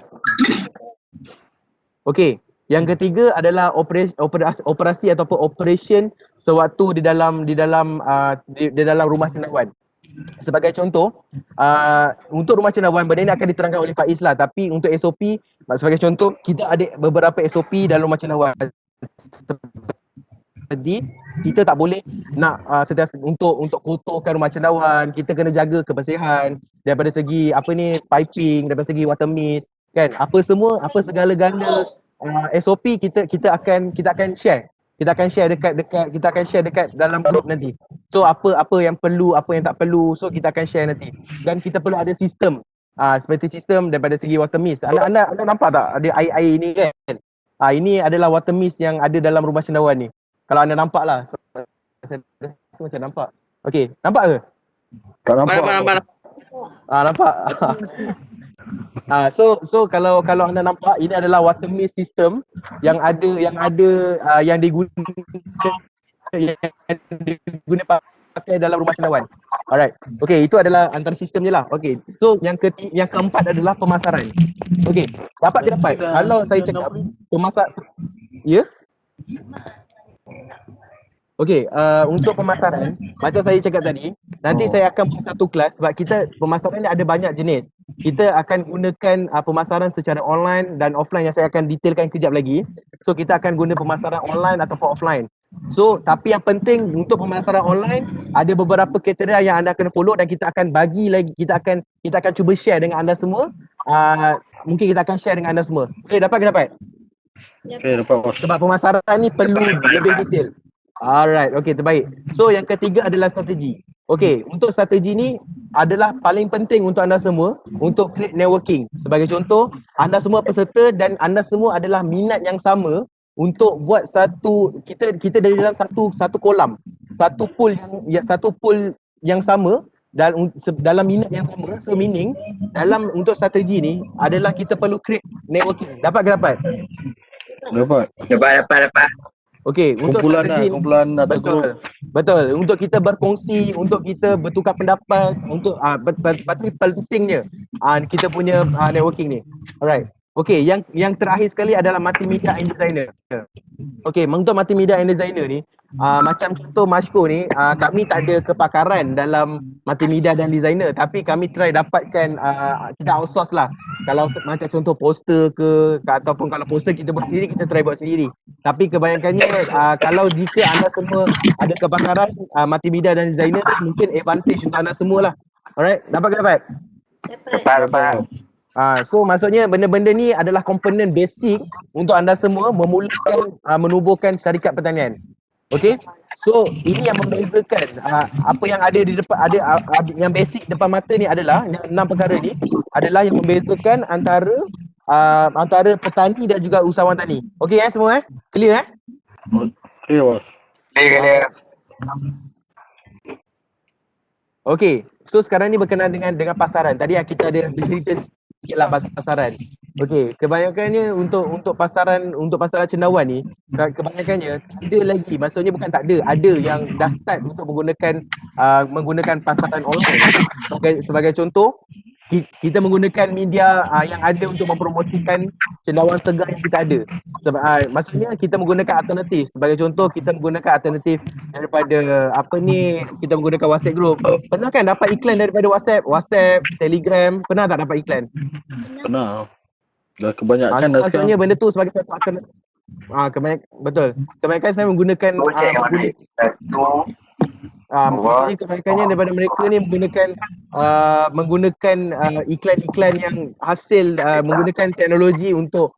Okay, yang ketiga adalah operasi ataupun operation sewaktu di dalam rumah cendawan. Sebagai contoh, untuk rumah cendawan, benda ni akan diterangkan oleh Faiz lah, tapi untuk SOP, sebagai contoh, kita ada beberapa SOP dalam rumah cendawan. Jadi kita tak boleh nak sentiasa untuk kotorkan rumah cendawan. Kita kena jaga kebersihan daripada segi piping, daripada segi water mist kan, segala-gala SOP kita akan share. Kita akan share dekat dalam group nanti. So apa yang perlu, apa yang tak perlu, so kita akan share nanti. Dan kita perlu ada sistem, seperti sistem daripada segi water mist. Anda nampak tak ada air ni kan? Ini adalah water mist yang ada dalam rumah cendawan ni. Kalau anda nampak lah. Saya rasa macam nampak. Okay, nampak ke? Tak nampak. Nampak. So kalau anda nampak, ini adalah water mist system yang diguna pakai dalam rumah cendawan. Alright. Okay, itu adalah antara sistem je lah. Okay, so yang keempat adalah pemasaran. Okay, dapat ke dapat? Kalau saya cakap pemasaran, ya? Okay, untuk pemasaran, macam saya cakap tadi, nanti saya akan buat satu kelas sebab pemasaran ni ada banyak jenis. Kita akan gunakan pemasaran secara online dan offline yang saya akan detailkan kejap lagi. So kita akan guna pemasaran online ataupun offline. So tapi yang penting untuk pemasaran online, ada beberapa kriteria yang anda kena follow dan kita akan bagi lagi, kita akan cuba share dengan anda semua. Mungkin kita akan share dengan anda semua. Okay, dapat ke dapat? Okay, dapat. Sebab pemasaran ni perlu lebih detail. Alright, okay, terbaik. So yang ketiga adalah strategi. Okay, untuk strategi ni adalah paling penting untuk anda semua untuk create networking. Sebagai contoh, anda semua peserta dan anda semua adalah minat yang sama untuk buat kita dari dalam satu kolam, satu pool yang sama dalam minat yang sama. So meaning untuk strategi ni adalah kita perlu create networking. Dapat ke dapat? Dapat. Okey, untuk kumpulan atau group. Betul. Untuk kita berkongsi, untuk kita bertukar pendapat, untuk pentingnya kita punya networking ni. Alright. Okey, yang terakhir sekali adalah multimedia and designer. Okey, untuk multimedia and designer ni, macam contoh Mashko ni, kami tak ada kepakaran dalam multimedia dan designer, tapi kami try dapatkan, kita outsource lah. Kalau macam contoh poster ke ataupun kalau poster kita buat sendiri, kita try buat sendiri. Tapi kebanyakannya kalau jika anda semua ada kepakaran multimedia dan designer, mungkin advantage untuk anda semua lah. Alright, dapat ke dapat? Dapat. So maksudnya benda-benda ni adalah komponen basic untuk anda semua memulakan menubuhkan syarikat pertanian. Okay, so ini yang membezakan apa yang ada di depan, ada yang basic depan mata ni adalah yang 6 perkara ni adalah yang membezakan antara antara petani dan juga usahawan tani. Okay semua clear Clear bos. Clear. Okay, so sekarang ni berkenaan dengan pasaran. Tadi kita ada bercerita sikitlah pasal pasaran. Okey, kebanyakannya untuk pasaran cendawan ni, kebanyakannya ada lagi, maksudnya bukan tak ada yang dah start untuk menggunakan pasaran online. Sebagai contoh, kita menggunakan media yang ada untuk mempromosikan cendawan segar yang kita ada. Maksudnya kita menggunakan alternatif. Sebagai contoh, kita menggunakan alternatif daripada kita menggunakan WhatsApp group. Pernah kan dapat iklan daripada WhatsApp, Telegram? Pernah tak dapat iklan? Pernah. Dah kebanyakan dah maksudnya benda tu sebagai satu alternatif. Betul. Kebanyakan saya menggunakan maksudnya kebanyakannya daripada mereka ni menggunakan iklan-iklan yang hasil menggunakan teknologi untuk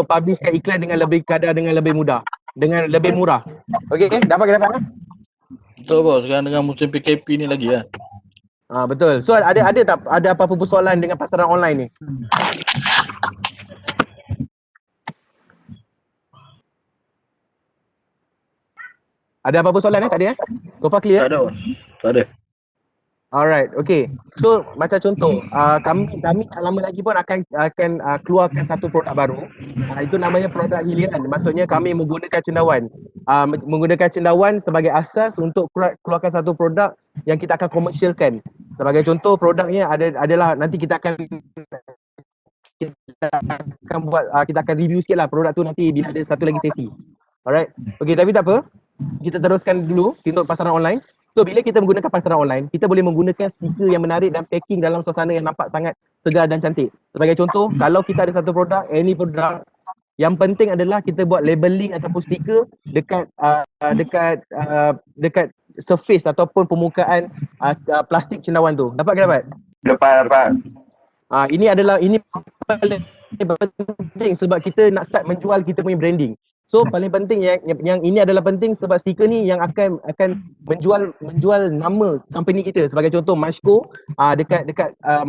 publishkan iklan dengan lebih mudah, dengan lebih murah. Okey, dapat? Betul bos, sekarang dengan musim PKP ni lagi lah. Betul. So ada apa-apa persoalan dengan pasaran online ni? Ada apa-apa soalan tak ada Gofa clear? Tak ada bos. Tak ada. Alright, okay. So macam contoh, kami tak lama lagi pun akan keluarkan satu produk baru. Itu namanya produk hiliran. Maksudnya kami menggunakan cendawan. Menggunakan cendawan sebagai asas untuk keluarkan satu produk yang kita akan komersialkan. Sebagai contoh, produknya adalah nanti kita akan review sikit lah produk tu nanti bila ada satu lagi sesi. Alright. Okay, tapi tak apa. Kita teruskan dulu untuk pasaran online. So bila kita menggunakan pasaran online, kita boleh menggunakan stiker yang menarik dan packing dalam suasana yang nampak sangat segar dan cantik. Sebagai contoh, kalau kita ada satu produk, any produk, yang penting adalah kita buat labeling ataupun stiker dekat surface ataupun permukaan plastik cendawan tu. Dapat ke dapat? Dapat. Ini paling penting sebab kita nak start menjual kita punya branding. So paling penting yang ini adalah penting sebab stiker ni yang akan menjual nama company kita. Sebagai contoh Mashko, dekat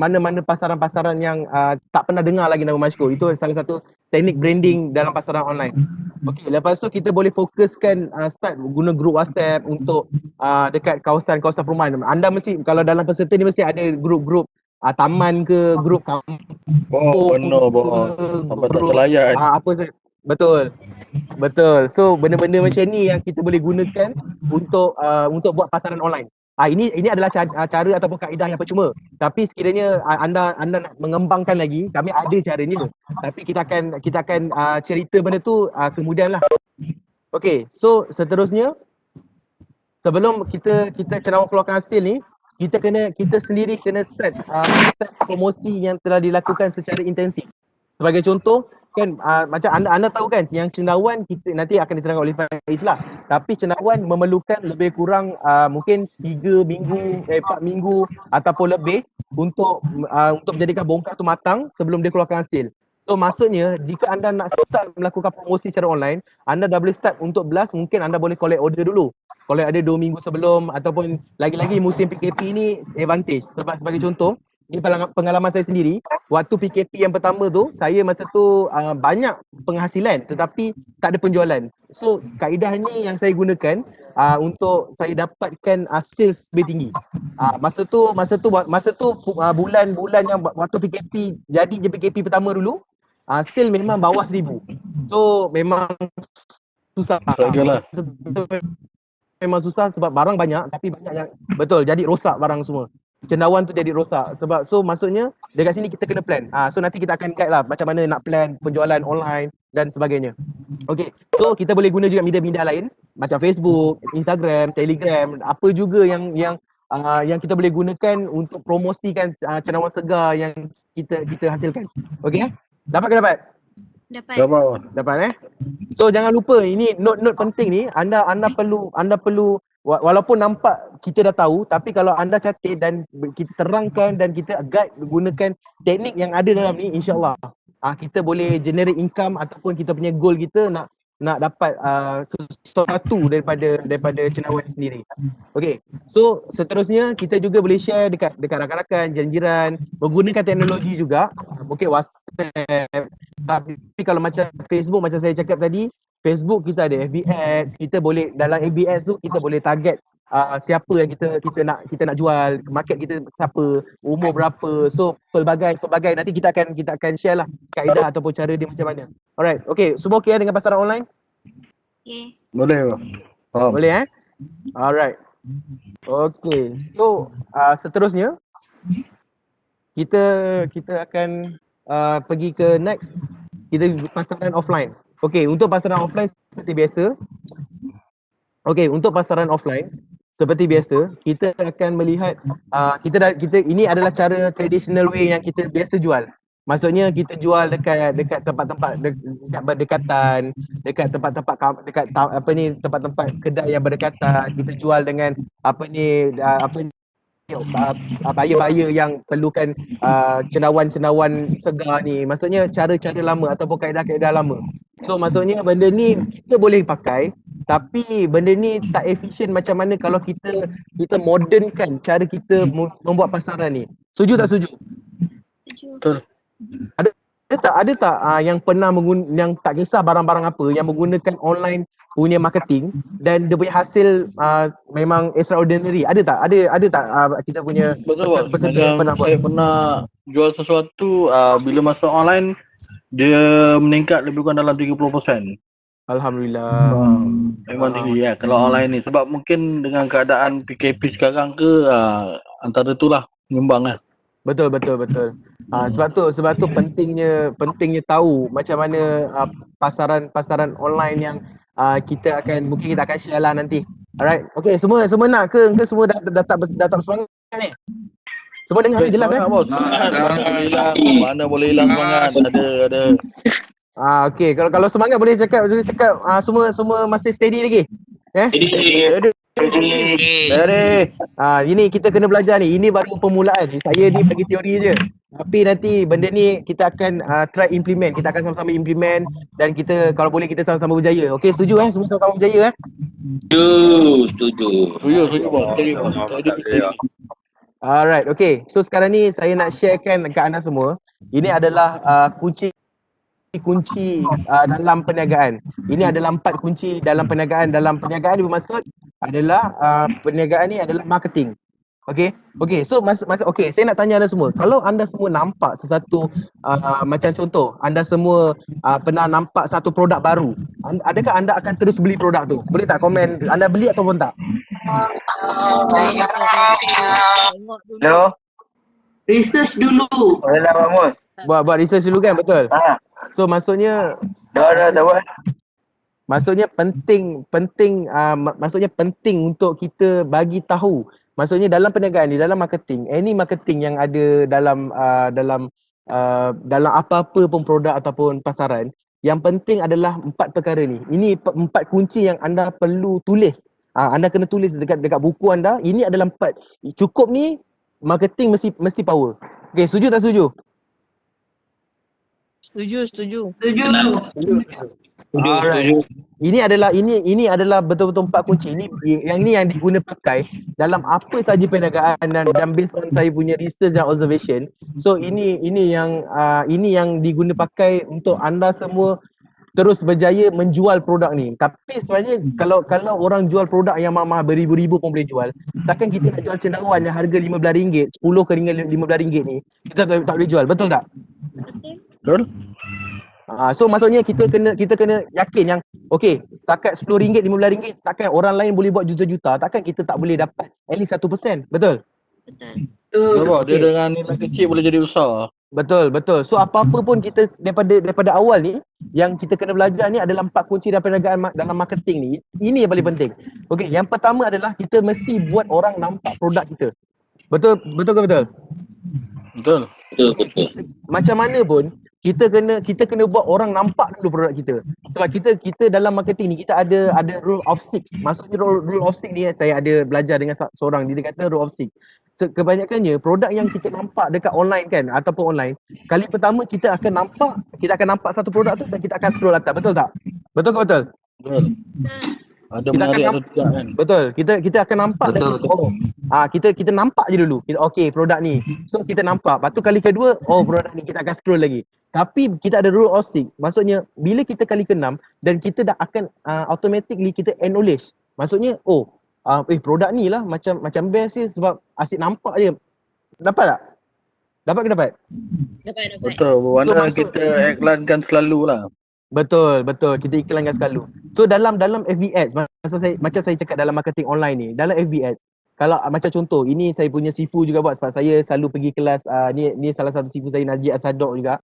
mana-mana pasaran-pasaran yang tak pernah dengar lagi nama Mashko. Itu salah satu teknik branding dalam pasaran online. Okey, lepas tu kita boleh fokuskan start guna grup WhatsApp untuk dekat kawasan-kawasan perumahan. Anda mesti, kalau dalam peserta ni mesti ada grup-grup taman ke, grup kampung. Benar bos. Apa tak terlayan. Betul. So benda-benda macam ni yang kita boleh gunakan untuk buat pasaran online. Ini adalah cara ataupun kaedah yang percuma. Tapi sekiranya anda nak mengembangkan lagi, kami ada caranya. Tapi kita akan cerita benda tu kemudian lah. Okay, so seterusnya sebelum kita cendawan keluarkan hasil ni, kita sendiri kena start promosi yang telah dilakukan secara intensif. Sebagai contoh kan, macam anda tahu kan yang cendawan kita nanti akan diterangkan oleh Faiz lah. Tapi cendawan memerlukan lebih kurang mungkin 3 minggu, 4 minggu ataupun lebih untuk menjadikan bongkar tu matang sebelum dia keluarkan hasil. So maksudnya jika anda nak start melakukan promosi secara online, anda dah boleh start untuk blast, mungkin anda boleh collect order dulu. Kalau ada 2 minggu sebelum ataupun lagi-lagi musim PKP ni advantage. Sebab sebagai contoh, ini pengalaman saya sendiri, waktu PKP yang pertama tu, saya masa tu banyak penghasilan tetapi tak ada penjualan. So kaedah ni yang saya gunakan untuk saya dapatkan sales lebih tinggi. Masa tu bulan-bulan yang waktu PKP, jadi je PKP pertama dulu, sale memang bawah 1,000. So memang susah. Memang susah sebab barang banyak tapi banyak yang betul jadi rosak barang semua. Cendawan tu jadi rosak sebab, so maksudnya dekat sini kita kena plan. So nanti kita akan guide lah macam mana nak plan penjualan online, dan sebagainya. Okay, so kita boleh guna juga media-media lain macam Facebook, Instagram, Telegram, apa juga yang kita boleh gunakan untuk promosikan cendawan segar yang kita hasilkan. Okay, dapat ke dapat? Dapat. Dapat So jangan lupa, ini note-note penting ni, anda perlu walaupun nampak kita dah tahu, tapi kalau anda catat dan kita terangkan dan kita guide gunakan teknik yang ada dalam ni, insya-Allah kita boleh generate income ataupun kita punya goal kita nak dapat sesuatu daripada cendawan ni sendiri. Okay, so seterusnya kita juga boleh share dekat rakan-rakan, jiran-jiran, menggunakan teknologi juga, mungkin WhatsApp. Tapi kalau macam Facebook, macam saya cakap tadi, Facebook kita ada FB Ads, kita boleh dalam FB Ads tu kita boleh target siapa yang kita nak jual, market kita siapa, umur berapa. So pelbagai nanti kita akan share lah kaedah ataupun cara dia macam mana. Alright, okay, semua okay dengan pasaran online? Okay. Boleh. Boleh Alright. Okay, so seterusnya kita akan pergi ke next. Kita pasaran offline. Okay, untuk pasaran offline seperti biasa. Okay, untuk pasaran offline seperti biasa, kita akan melihat kita ini adalah cara traditional way yang kita biasa jual. Maksudnya kita jual dekat tempat-tempat dekat berdekatan, dekat tempat-tempat kedai yang berdekatan. Kita jual dengan buyer-buyer yang perlukan cendawan segar ni. Maksudnya cara-cara lama ataupun kaedah-kaedah lama. So maksudnya benda ni kita boleh pakai, tapi benda ni tak efisien macam mana kalau kita modernkan cara kita membuat pasaran ni. Setuju tak setuju? Setuju. Ada tak yang pernah yang tak kisah barang-barang apa, yang menggunakan online punya marketing dan dia punya hasil memang extraordinary? Ada tak kita punya peserta pernah buat? Saya pernah jual sesuatu, bila masuk online dia meningkat lebih kurang dalam 30%. Alhamdulillah. Memang tinggi kalau online ni, sebab mungkin dengan keadaan PKP sekarang ke antara itulah menyumbang Betul. Sebab tu pentingnya tahu macam mana pasaran online yang mungkin kita akan share lah nanti. Alright. Okay, semua nak ke semua dah tak bersemangat ni? Semua dengar jelas Mana boleh hilang semangat. Ada. Okay, kalau semangat boleh cakap semua masih steady lagi. Steady. Ini kita kena belajar ni. Ini baru permulaan. Saya ni bagi teori je. Tapi nanti benda ni kita akan try implement. Kita akan sama-sama implement dan kita kalau boleh kita sama-sama berjaya. Okey, setuju semua sama-sama berjaya Setuju. Alright, okay. So sekarang ni saya nak sharekan dekat anda semua. Ini adalah kunci dalam perniagaan. Ini adalah 4 kunci dalam perniagaan. Dalam perniagaan ni bermaksud adalah perniagaan ni adalah marketing. Okay, so okay, saya nak tanya anda semua. Kalau anda semua nampak sesuatu macam contoh, anda semua pernah nampak satu produk baru, adakah anda akan terus beli produk tu? Boleh tak komen anda beli ataupun tak? Hello. Research dulu. Boleh Mahmud. Buat research dulu kan, betul? So maksudnya Dah buat. Maksudnya penting untuk kita bagi tahu. Maksudnya dalam perniagaan ni, dalam marketing, any marketing yang ada dalam apa-apa pun produk ataupun pasaran, yang penting adalah 4 perkara ni. Ini 4 kunci yang anda perlu tulis. Anda kena tulis dekat buku anda. Ini adalah 4. Cukup ni marketing mesti power. Okay, setuju tak setuju? Setuju. Alright. Ini adalah betul-betul 4 kunci. Ini yang diguna pakai dalam apa saja perniagaan dan based on saya punya research dan observation. So ini yang diguna pakai untuk anda semua terus berjaya menjual produk ni. Tapi sebenarnya kalau orang jual produk yang mahal beribu-ribu pun boleh jual, takkan kita nak jual cendawan yang harga RM15, 10 ke RM15 ni, kita tak boleh jual, betul tak? Betul. So maksudnya kita kena yakin yang okey, setakat RM10, RM15, takkan orang lain boleh buat juta-juta, takkan kita tak boleh dapat at least 1%, betul? Betul. Nampak dia Okey. dengan nilai kecil boleh jadi besar. Betul, betul. So apa-apa pun kita daripada awal ni yang kita kena belajar ni adalah 4 kunci dalam perniagaan dalam marketing ni. Ini yang paling penting. Okey, yang pertama adalah kita mesti buat orang nampak produk kita. Betul ke betul? Betul. Betul, Okey, betul. macam mana pun kita kena buat orang nampak dulu produk kita. Sebab kita dalam marketing ni kita ada rule of 6. Maksudnya rule of 6 ni saya ada belajar dengan seorang, dia kata rule of 6. So, kebanyakannya produk yang kita nampak dekat online kan ataupun online, kali pertama kita akan nampak satu produk tu dan kita akan scroll atas, betul tak? Betul ke betul? Betul. Ada Kita menarik akan atau tidak kan? Betul. Kita akan nampak Betul, dan kita nampak je dulu. Okey, produk ni. So kita nampak. Lepas tu kali kedua, produk ni kita akan scroll lagi. Tapi kita ada rule of 6. Maksudnya bila kita kali ke-6 dan kita dah akan automatically kita acknowledge. Maksudnya produk ni lah macam best je sebab asyik nampak je. Dapat tak? Dapat ke dapat? Dapat. Betul. Bermakna kita iklankan selalu lah. Betul. Kita iklankan selalu. So dalam FB Ads, macam saya cakap dalam marketing online ni, dalam FB Ads, kalau macam contoh, ini saya punya Sifu juga buat sebab saya selalu pergi kelas, ni salah satu Sifu saya, Najib Asadok juga.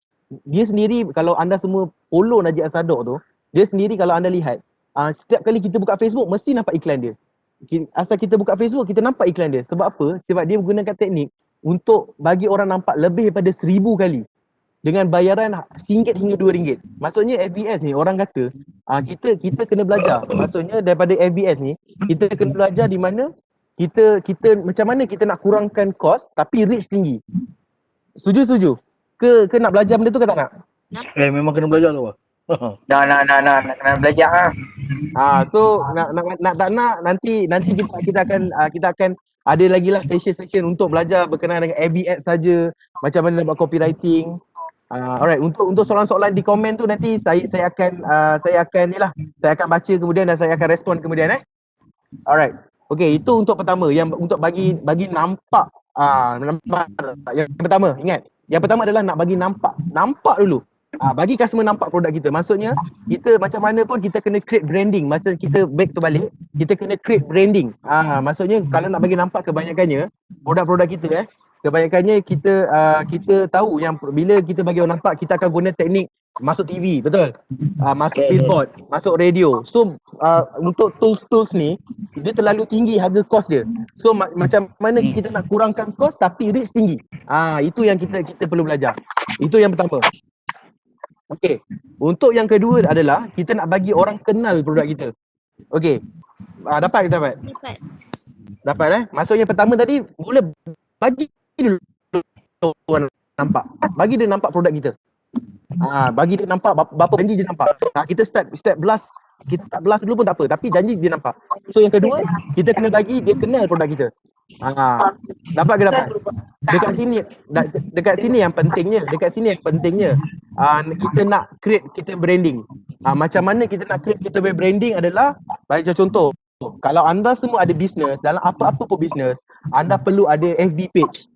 Dia sendiri, kalau anda semua follow Najib Asadok tu, dia sendiri kalau anda lihat, setiap kali kita buka Facebook, mesti nampak iklan dia. Asal kita buka Facebook, kita nampak iklan dia. Sebab apa? Sebab dia menggunakan teknik untuk bagi orang nampak lebih daripada 1000 kali. Dengan bayaran RM1 hingga RM2. Maksudnya FBS ni orang kata kita kena belajar. Maksudnya daripada FBS ni kita kena belajar di mana kita macam mana kita nak kurangkan kos tapi reach tinggi. Setuju? Ke nak belajar benda tu ke tak nak? Memang kena belajar tu. Nak kena belajar So nak tak nak nanti kita akan ada lagi lah session untuk belajar berkenaan dengan FBS saja, macam mana nak buat copywriting. Alright, untuk soalan-soalan di komen tu nanti saya akan baca kemudian dan saya akan respon kemudian Alright. Okey, itu untuk pertama yang untuk bagi nampak yang pertama, ingat. Yang pertama adalah nak bagi nampak dulu. Bagi customer nampak produk kita. Maksudnya kita macam mana pun kita kena create branding. Macam kita back tu balik, kita kena create branding. Maksudnya kalau nak bagi nampak kebanyakannya produk-produk kita kebanyakannya kita tahu yang bila kita bagi orang nampak, kita akan guna teknik masuk TV, betul? Masuk billboard, masuk radio. So untuk tools ni dia terlalu tinggi harga kos dia. So macam mana kita nak kurangkan kos tapi reach tinggi. Itu yang kita perlu belajar. Itu yang pertama. Okey. Untuk yang kedua adalah kita nak bagi orang kenal produk kita. Okey. Dapat. Dapat Maksudnya pertama tadi mula bagi dulu orang nampak. Bagi dia nampak produk kita. Bagi dia nampak berapa janji dia nampak. Kita start blast. Kita start blast dulu pun tak apa, tapi janji dia nampak. So yang kedua, kita kena bagi dia kenal produk kita. Dapat ke dapat? Dekat sini yang pentingnya, kita nak create kita branding. Macam mana kita nak create kita branding adalah macam contoh, kalau anda semua ada bisnes, dalam apa-apa pun bisnes, anda perlu ada FB page.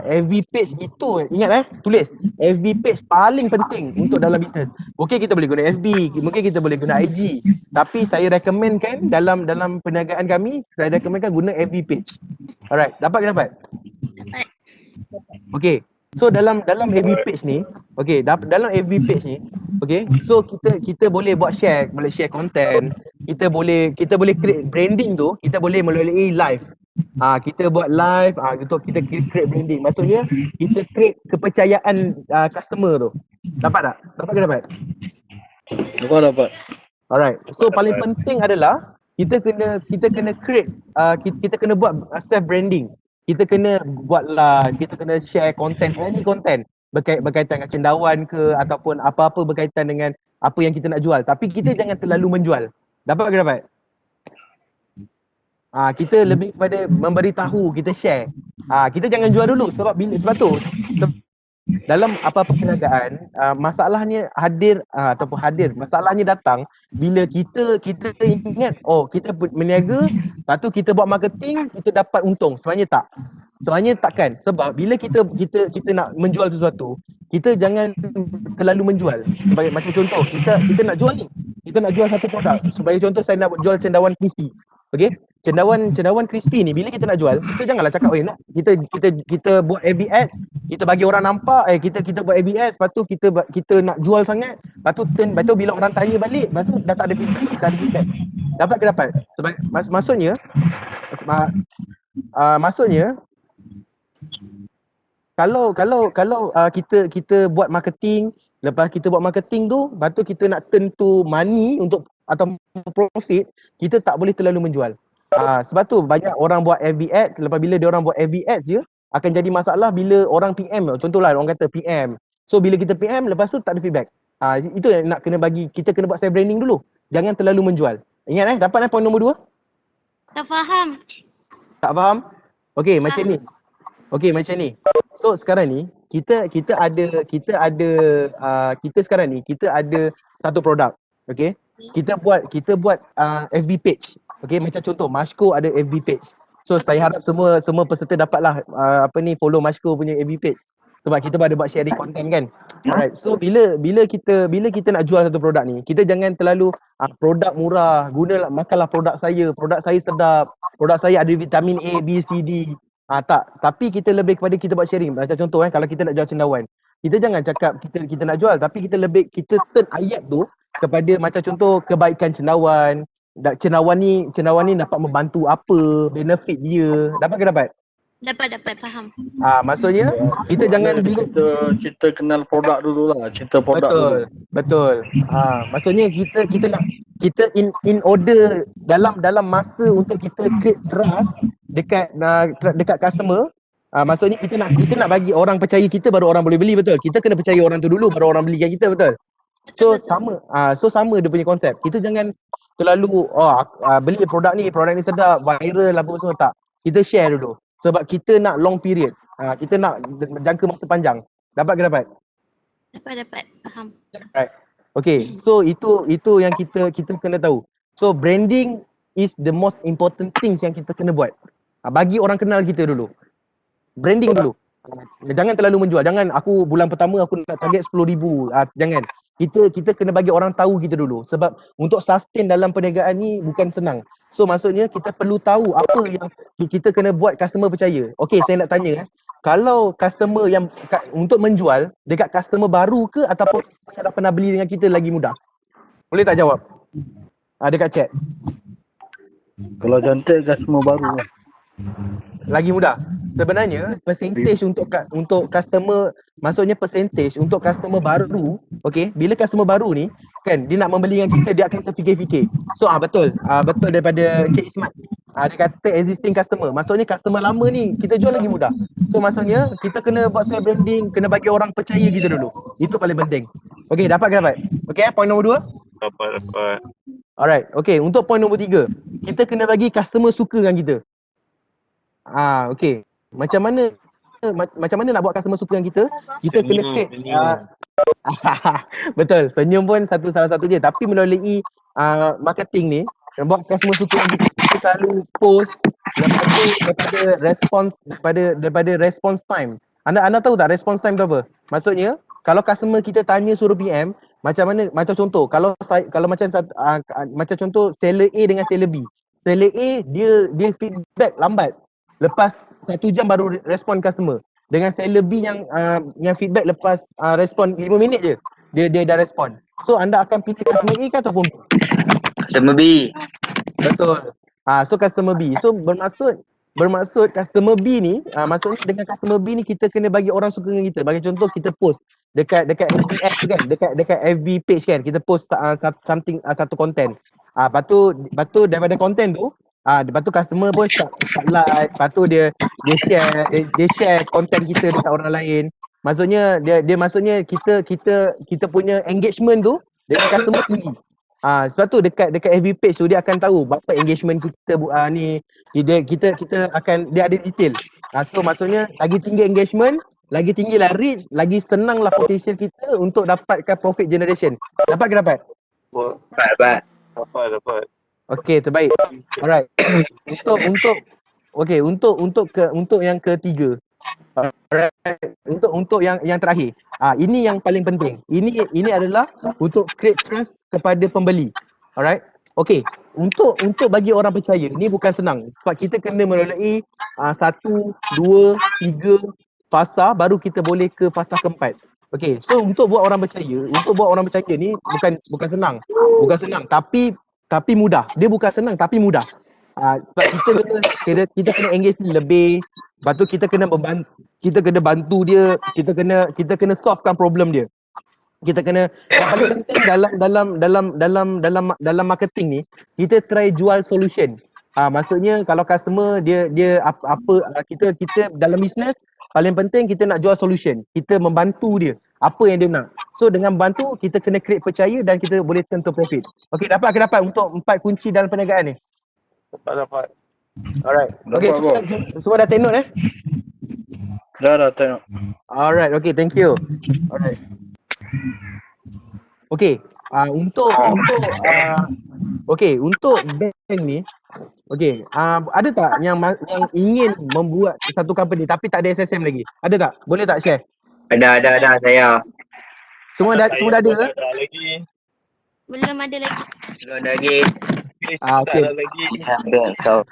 FB page itu, ingat tulis. FB page paling penting untuk dalam bisnes. Mungkin kita boleh guna FB, mungkin kita boleh guna IG. Tapi saya recommendkan dalam perniagaan kami, saya recommendkan guna FB page. Alright, dapat ke dapat? Dapat. Okay. So dalam FB page ni, dalam FB page ni, so kita boleh buat share content, kita boleh create branding tu, kita boleh melalui live. Kita buat live untuk kita create branding. Maksudnya kita create kepercayaan customer tu. Dapat tak? Dapat ke dapat? Dapat. Alright. So paling penting adalah kita kena create kita kena buat self branding. Kita kena buat live, kita kena share content, any content berkaitan dengan cendawan ke ataupun apa-apa berkaitan dengan apa yang kita nak jual. Tapi kita jangan terlalu menjual. Dapat ke dapat? Kita lebih kepada memberitahu, kita share. Kita jangan jual dulu sebab dalam apa-apa perniagaan, masalahnya masalahnya datang bila kita ingat kita berniaga, lepas tu kita buat marketing, kita dapat untung. Sebenarnya takkan. Sebab bila kita nak menjual sesuatu, kita jangan terlalu menjual. Sebagai macam contoh, kita nak jual ni. Kita nak jual satu produk. Sebagai contoh, saya nak jual cendawan crispy. Okay, cendawan crispy ni bila kita nak jual, kita janganlah cakap nak kita buat FB ads, kita bagi orang nampak kita buat FB ads, lepas tu kita nak jual sangat, lepas tu bila orang tanya balik, lepas tu dah tak ada feedback. Dapat ke dapat? Sebab maksudnya kalau kita buat marketing, lepas kita buat marketing tu, lepas tu kita nak turn to money untuk atau profit, kita tak boleh terlalu menjual. Sebab tu banyak orang buat FB ads, lepas bila dia orang buat FB ads je, akan jadi masalah bila orang PM. Contohlah orang kata PM. So bila kita PM, lepas tu tak ada feedback. Itu yang nak kena bagi, kita kena buat self branding dulu. Jangan terlalu menjual. Ingat dapat point nombor 2? Tak faham. Tak faham? Okey, macam ni. So sekarang ni kita ada satu produk. Okey. Kita buat FB page. Okey, macam contoh Mashko ada FB page. So saya harap semua peserta dapatlah follow Mashko punya FB page. Sebab kita ada buat sharing content kan. Alright. So bila kita nak jual satu produk ni, kita jangan terlalu produk murah, makanlah produk saya sedap, produk saya ada vitamin A, B, C, D. Tak, tapi kita lebih kepada kita buat sharing. Macam contoh kalau kita nak jual cendawan, kita jangan cakap kita nak jual, tapi kita turn ayat tu kepada macam contoh kebaikan cendawan. Cendawan ni dapat membantu apa, benefit dia. Dapat ke dapat? Dapat faham. Maksudnya kita jangan kita kenal produk dulu lah, cerita produk betul. Maksudnya kita in order dalam masa untuk kita create trust dekat customer. Maksudnya kita nak bagi orang percaya kita baru orang boleh beli, betul. Kita kena percaya orang tu dulu baru orang belikan kita, betul. So sama dia punya konsep. Kita jangan terlalu beli produk ni sedap, viral apa semua, tak. Kita share dulu. Sebab kita nak long period. Kita nak jangka masa panjang. Dapat ke dapat? Dapat, faham. Right. Okay, so itu yang kita kena tahu. So branding is the most important things yang kita kena buat. Bagi orang kenal kita dulu. Branding dulu. Jangan terlalu menjual. Jangan aku bulan pertama aku nak target 10,000. Jangan. Kita kena bagi orang tahu kita dulu. Sebab untuk sustain dalam perniagaan ni bukan senang. So maksudnya kita perlu tahu apa yang kita kena buat customer percaya. Okay, saya nak tanya kalau customer yang untuk menjual dekat customer baru ke ataupun customer yang dah pernah beli dengan kita lagi mudah? Boleh tak jawab? Dekat chat. Kalau cantik customer baru lah. Lagi mudah. Sebenarnya percentage untuk customer, maksudnya percentage untuk customer baru, okey, bila customer baru ni kan dia nak membeli dengan kita, dia akan terfikir-fikir. So betul daripada Cik Ismat. Dia kata existing customer. Maksudnya customer lama ni kita jual lagi mudah. So maksudnya kita kena buat self branding, kena bagi orang percaya kita dulu. Itu paling penting. Okey, dapat ke dapat? Okey, point nombor 2? Dapat. Alright, okey, untuk point nombor 3, kita kena bagi customer suka dengan kita. Okey. Macam mana nak buat customer suka dengan kita? Kita kena create betul, senyum pun salah satu je. Tapi melalui marketing ni, buat customer suka dengan kita selalu post daripada response time. Anda tahu tak response time tu apa? Maksudnya kalau customer kita tanya suruh PM, macam contoh kalau macam contoh seller A dengan seller B. Seller A dia feedback lambat. Lepas 1 jam baru respon customer. Dengan seller B yang feedback lepas respon 5 minit je. Dia dah respon. So anda akan pilih customer A ke ataupun B? Customer B. Betul. So customer B. So bermaksud customer B ni, maksudnya dengan customer B ni kita kena bagi orang suka dengan kita. Bagi contoh kita post dekat FB ads kan, dekat FB page kan, kita post satu content. Lepas tu daripada content tu, lepas tu customer pun start like, lepas tu dia share content kita dekat orang lain. Maksudnya maksudnya kita punya engagement tu dengan customer tinggi. Sebab tu dekat FB page tu dia akan tahu berapa engagement kita ni, kita akan, dia ada detail. So maksudnya lagi tinggi engagement, lagi tinggi lah reach, lagi senang lah potential kita untuk dapatkan profit generation. Dapat ke dapat? Dapat. Okey, terbaik. Alright. Untuk yang ketiga. Alright. Untuk yang terakhir. Ini yang paling penting. Ini adalah untuk create trust kepada pembeli. Alright. Okey. untuk bagi orang percaya ni bukan senang sebab kita kena melalui 1, 2, 3 fasa baru kita boleh ke fasa keempat. Okey, so untuk buat orang percaya ni bukan senang. Bukan senang tapi mudah. Dia bukan senang tapi mudah. Sebab kita kena engage lebih. Lepas tu kita kena bantu dia, kita kena solvekan problem dia. Kita kena yang paling penting dalam marketing ni kita try jual solution. Maksudnya kalau customer dia kita dalam business paling penting kita nak jual solution. Kita membantu dia apa yang dia nak. So dengan bantu kita kena create percaya dan kita boleh turn to profit. Okey, dapat untuk 4 kunci dalam perniagaan ni. Dapat. Alright. Okey, semua dah take note Dah tengok. Alright, okay, thank you. Alright. Okay, untuk bank ni, okay, ada tak yang ingin membuat satu company tapi tak ada SSM lagi? Ada tak? Boleh tak share? Ada saya. Semua dah ada ke? Belum ada lagi. Belum ada lagi. Okay. So.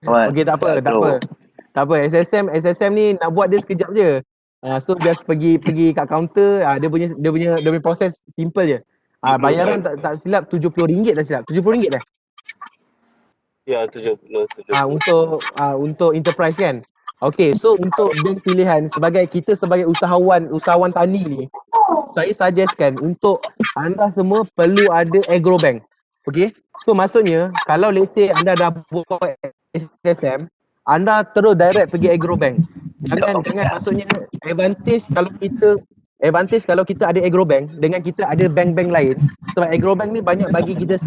Okay, tak apa. SSM ni nak buat dia sekejap je. So just pergi kat kaunter, dia punya proses simple je. Bayaran tak silap RM70 tak silap. RM70 dah. Ya, 70. Untuk enterprise kan. Okay, so untuk bank pilihan sebagai usahawan tani ni, saya suggestkan untuk anda semua perlu ada agro bank. Okay, so maksudnya kalau let's say anda dah buat SSM, anda terus direct pergi agro bank. Jangan maksudnya advantage kalau kita ada agro bank dengan kita ada bank-bank lain. Sebab agro bank ni banyak bagi kita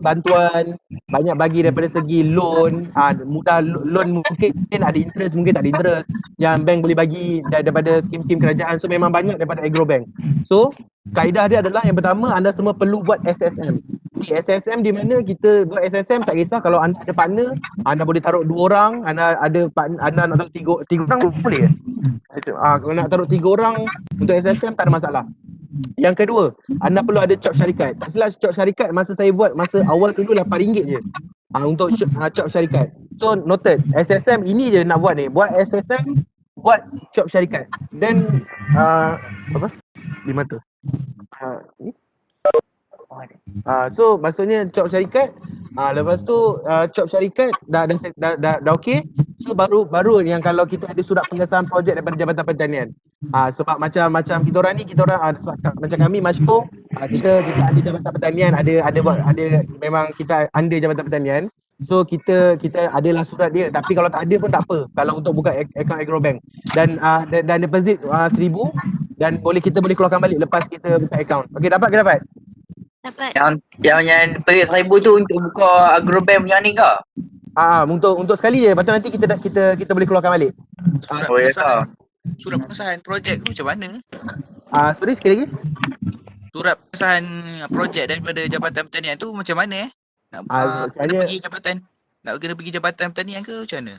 bantuan, banyak bagi daripada segi loan, mudah loan mungkin ada interest, mungkin tak ada interest yang bank boleh bagi daripada skim-skim kerajaan. So memang banyak daripada agro bank. So kaedah dia adalah yang pertama anda semua perlu buat SSM. Okay, SSM di mana kita buat SSM tak kisah kalau anda ada partner, anda boleh taruh 2 orang, anda nak taruh 3 orang boleh. Kalau nak taruh 3 orang untuk SSM tak ada masalah. Yang kedua, anda perlu ada cop syarikat. Tak silap cop syarikat masa saya buat masa awal dulu RM8 je. Untuk cop syarikat. So noted, SSM ini je nak buat ni. Buat SSM, buat cop syarikat. Dan apa? Di mata. So maksudnya cop syarikat, lepas tu cop syarikat dah okey. So baru yang kalau kita ada surat pengesahan projek daripada Jabatan Pertanian. Sebab macam kita orang sebab macam kami Mashko, kita ada Jabatan Pertanian, ada memang kita under Jabatan Pertanian. So kita adalah surat dia, tapi kalau tak ada pun tak apa kalau untuk buka akaun agro bank. Dan deposit 1,000 dan kita boleh keluarkan balik lepas kita buka akaun. Okey, dapat ke dapat? Dapat. Yang deposit 1,000 tu untuk buka agro bank punya ni ke? Untuk sekali je, lepas tu nanti kita boleh keluarkan balik. Surat pengesahan projek tu macam mana? Sorry, sekali lagi. Surat pengesahan projek daripada Jabatan Pertanian tu macam mana Nak kena pergi Jabatan Pertanian ke macam mana?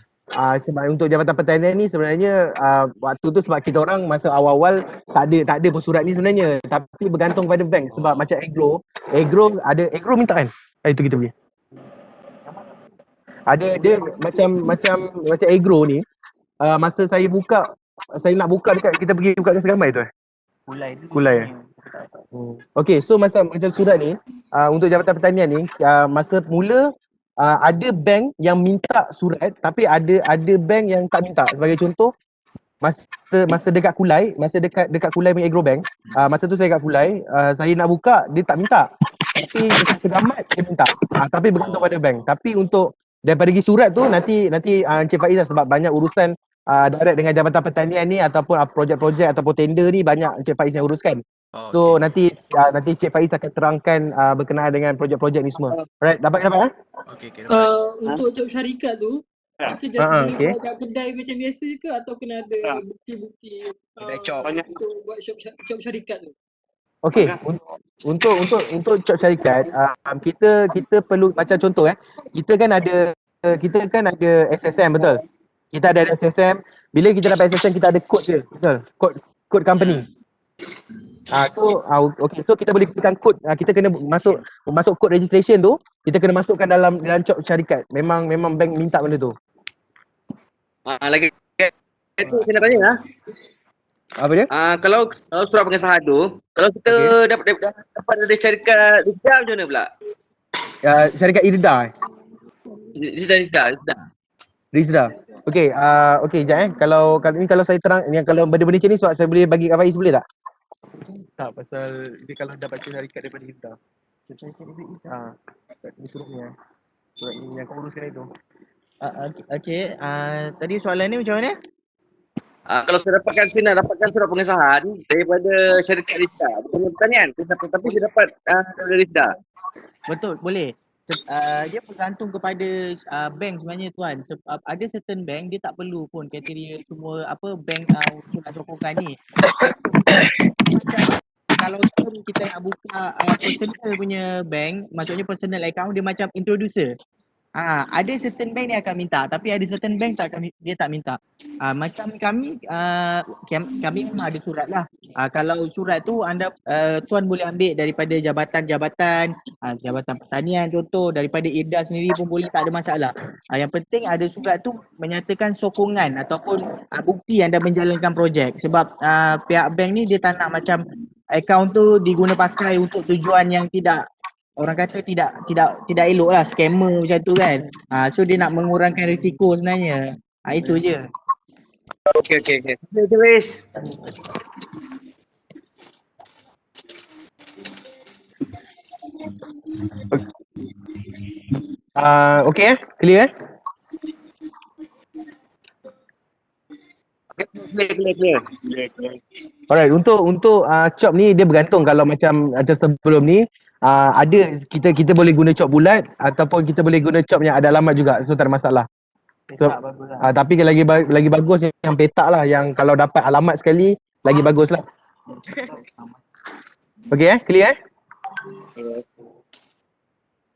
Sebab untuk Jabatan Pertanian ni sebenarnya waktu tu sebab kita orang masa awal-awal tak ada pun surat ni sebenarnya, tapi bergantung pada bank sebab macam agro minta kan. Itu kita pergi. Ada dia macam agro ni, masa saya nak buka dekat kita pergi buka kat Segambai tu. Kulai. Okey, so macam surat ni untuk Jabatan Pertanian ni masa mula ada bank yang minta surat tapi ada bank yang tak minta. Sebagai contoh masa dekat Kulai punya agro bank, masa tu saya kat Kulai, saya nak buka dia tak minta. Tapi dekat Segamat dia minta. Tapi bergantung pada bank. Tapi untuk daripada segi surat tu nanti Encik Faiz lah, sebab banyak urusan direct dengan Jabatan Pertanian ni ataupun projek-projek ataupun tender ni banyak Encik Faiz yang uruskan. So nanti Encik Faiz akan terangkan berkenaan dengan projek-projek ni semua. Alright, dapat? Okey, untuk job syarikat tu kita just boleh buat kat kedai macam biasa ke atau kena ada bukti-bukti untuk buat job syarikat tu? Okey, untuk job syarikat kita perlu macam contoh kita kan ada SSM, betul? Kita ada SSM. Bila kita dapat SSM kita ada kod dia, betul? Kod company. So kita boleh berikan kod, kita kena masuk kod registration tu. kita kena masukkan dalam job syarikat. Memang bank minta benda tu. Lagi itu saya nak tanya lah. Apa dia? Kalau surat pengesahan tu, kalau kita dapat dari syarikat Rizda macam mana pula? Syarikat Irda. Rizda. Okey, jap Kalau saya terang ni, kalau benda-benda macam ni sebab saya boleh bagi Kak Faiz, boleh tak? Tak, pasal dia kalau dapat syarikat daripada Irda. Suratnya. Surat ni yang kau uruskan itu. Tadi soalan ni macam mana? Kalau saya dapatkan surat pengesahan daripada syarikat Rizda, bukan pertanian, tapi saya dapat dari Rizda. Betul, boleh. Dia bergantung kepada bank sebenarnya tuan. Sebab ada certain bank dia tak perlu pun kriteria semua bank surat sokongan ni. Kalau kita nak buka personal punya bank, maksudnya personal account, dia macam introducer. Ada certain bank dia akan minta, tapi ada certain bank dia tak minta. Macam kami memang ada surat lah. Kalau surat tu anda tuan boleh ambil daripada jabatan pertanian contoh, daripada Irda sendiri pun boleh, tak ada masalah. Yang penting ada surat tu menyatakan sokongan ataupun bukti anda menjalankan projek. Sebab pihak bank ni dia tak nak macam akaun tu diguna pakai untuk tujuan yang tidak, orang kata tidak elok lah, scammer macam tu kan. So dia nak mengurangkan risiko sebenarnya. Itu je. Okey. Terus. Okey clear Clear. Alright, untuk chop ni dia bergantung. Kalau macam sebelum ni ada kita boleh guna chop bulat ataupun kita boleh guna chop yang ada alamat juga, so tak ada masalah. So tapi lagi bagus yang petak lah, yang kalau dapat alamat sekali lagi bagus lah. Okay clear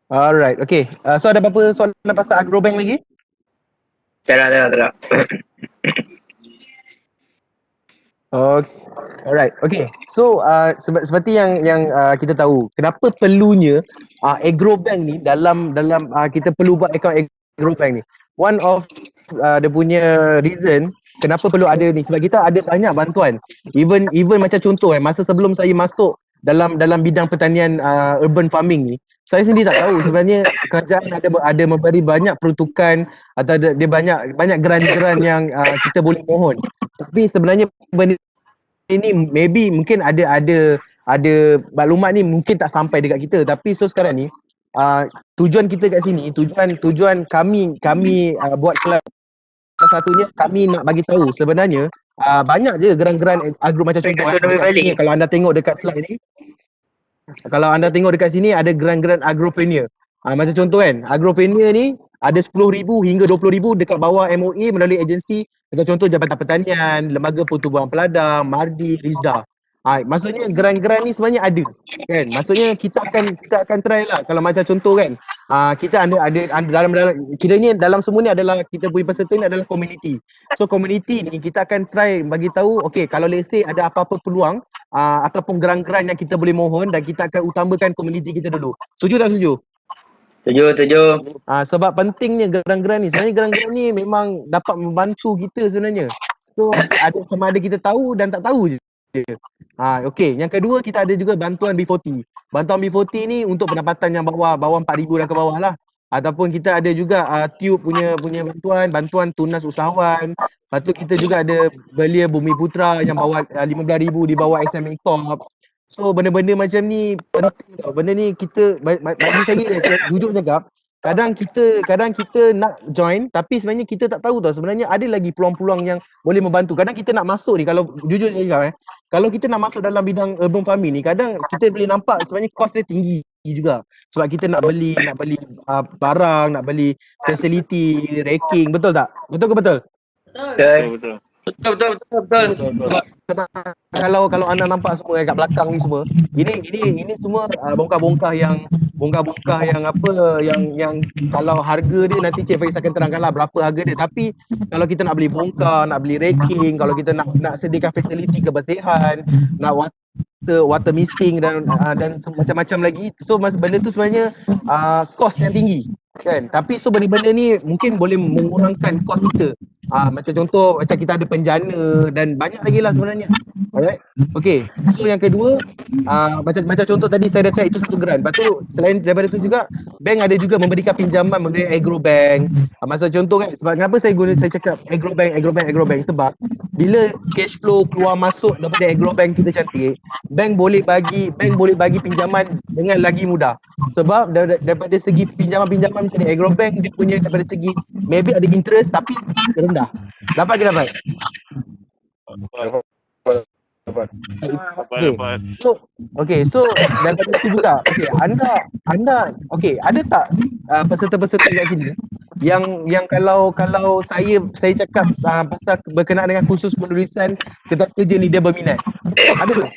Alright, okay. So ada apa-apa soalan pasal Agrobank lagi? Tak. Alright, okay. So seperti yang kita tahu, kenapa perlunya Agrobank ni dalam kita perlu buat akaun Agrobank ni. One of dia punya reason kenapa perlu ada ni, sebab kita ada banyak bantuan. Even macam contoh masa sebelum saya masuk dalam bidang pertanian urban farming ni, saya sendiri tak tahu sebenarnya kerajaan ada memberi banyak peruntukan atau dia banyak geran-geran yang kita boleh mohon. Tapi sebenarnya benda ini mungkin ada maklumat ni mungkin tak sampai dekat kita, tapi so sekarang ni tujuan kita kat sini, tujuan kami buat kelab, salah satunya kami nak bagi tahu sebenarnya banyak je geran-geran agro macam contoh ni, kalau anda tengok dekat slide ni, kalau anda tengok dekat sini ada geran-geran agropreneur. Macam contoh kan, agropreneur ni ada 10,000 hingga 20,000 dekat bawah MOA melalui agensi, macam contoh Jabatan Pertanian, Lembaga Pertubuhan Peladang, Mardi, Rizda. Maksudnya geran-geran ni sebenarnya ada kan. Maksudnya kita akan try lah. Kalau macam contoh kan, kita ada dalam kiranya dalam semua ni adalah kita punya peserta ni adalah community. So community ni kita akan try bagi tahu, okay, kalau let's say ada apa-apa peluang ataupun geran-geran yang kita boleh mohon, dan kita akan utamakan community kita dulu. Setuju tak setuju? Setuju. Sebab pentingnya geran-geran ni. Sebenarnya geran-geran ni memang dapat membantu kita sebenarnya. So sama ada kita tahu dan tak tahu je. Okay. Yang kedua, kita ada juga bantuan B40. Bantuan B40 ni untuk pendapatan yang bawah 4,000 dan ke bawah lah. Ataupun kita ada juga Tube punya bantuan tunas usahawan. Lepas tu kita juga ada Belia Bumi Putra yang bawah 15,000 di bawah SME Corp. So benda-benda macam ni penting tau. Benda ni kita bagi saya jujur cakap, kadang kita nak join tapi sebenarnya kita tak tahu tau sebenarnya ada lagi peluang-peluang yang boleh membantu. Kadang kita nak masuk ni, kalau jujur cakap kalau kita nak masuk dalam bidang urban farming ni, kadang kita boleh nampak sebenarnya kos dia tinggi juga. Sebab kita nak beli barang, nak beli facility, racking, betul tak? Betul ke betul? Betul. Sebab kalau anda nampak semua kat belakang ni semua, ini semua bongkar-bongkar yang kalau harga dia nanti Cik Faiz akan terangkanlah berapa harga dia. Tapi kalau kita nak beli bongkar, nak beli racking, kalau kita nak sediakan fasiliti kebersihan, nak water misting dan macam-macam lagi. So benda tu sebenarnya cost yang tinggi kan. Tapi so benda-benda ni mungkin boleh mengurangkan cost kita. Macam contoh macam kita ada penjana dan banyak lagi lah sebenarnya. Alright. Okay. So yang kedua macam contoh tadi saya dah cakap itu satu grant. Lepas tu selain daripada tu juga bank ada juga memberikan pinjaman melalui Agrobank. Masa contoh kan, sebab kenapa saya cakap Agrobank sebab bila cash flow keluar masuk daripada Agrobank kita cantik, bank boleh bagi pinjaman dengan lagi mudah. Sebab daripada segi pinjaman macam ni, Agrobank dia punya daripada segi maybe ada interest tapi rendah. Dapat ke dapat? So daripada itu juga anda ada tak peserta-peserta kat sini yang kalau saya cakap pasal berkenaan dengan kursus penulisan kertas kerja ni dia berminat? Ada tak?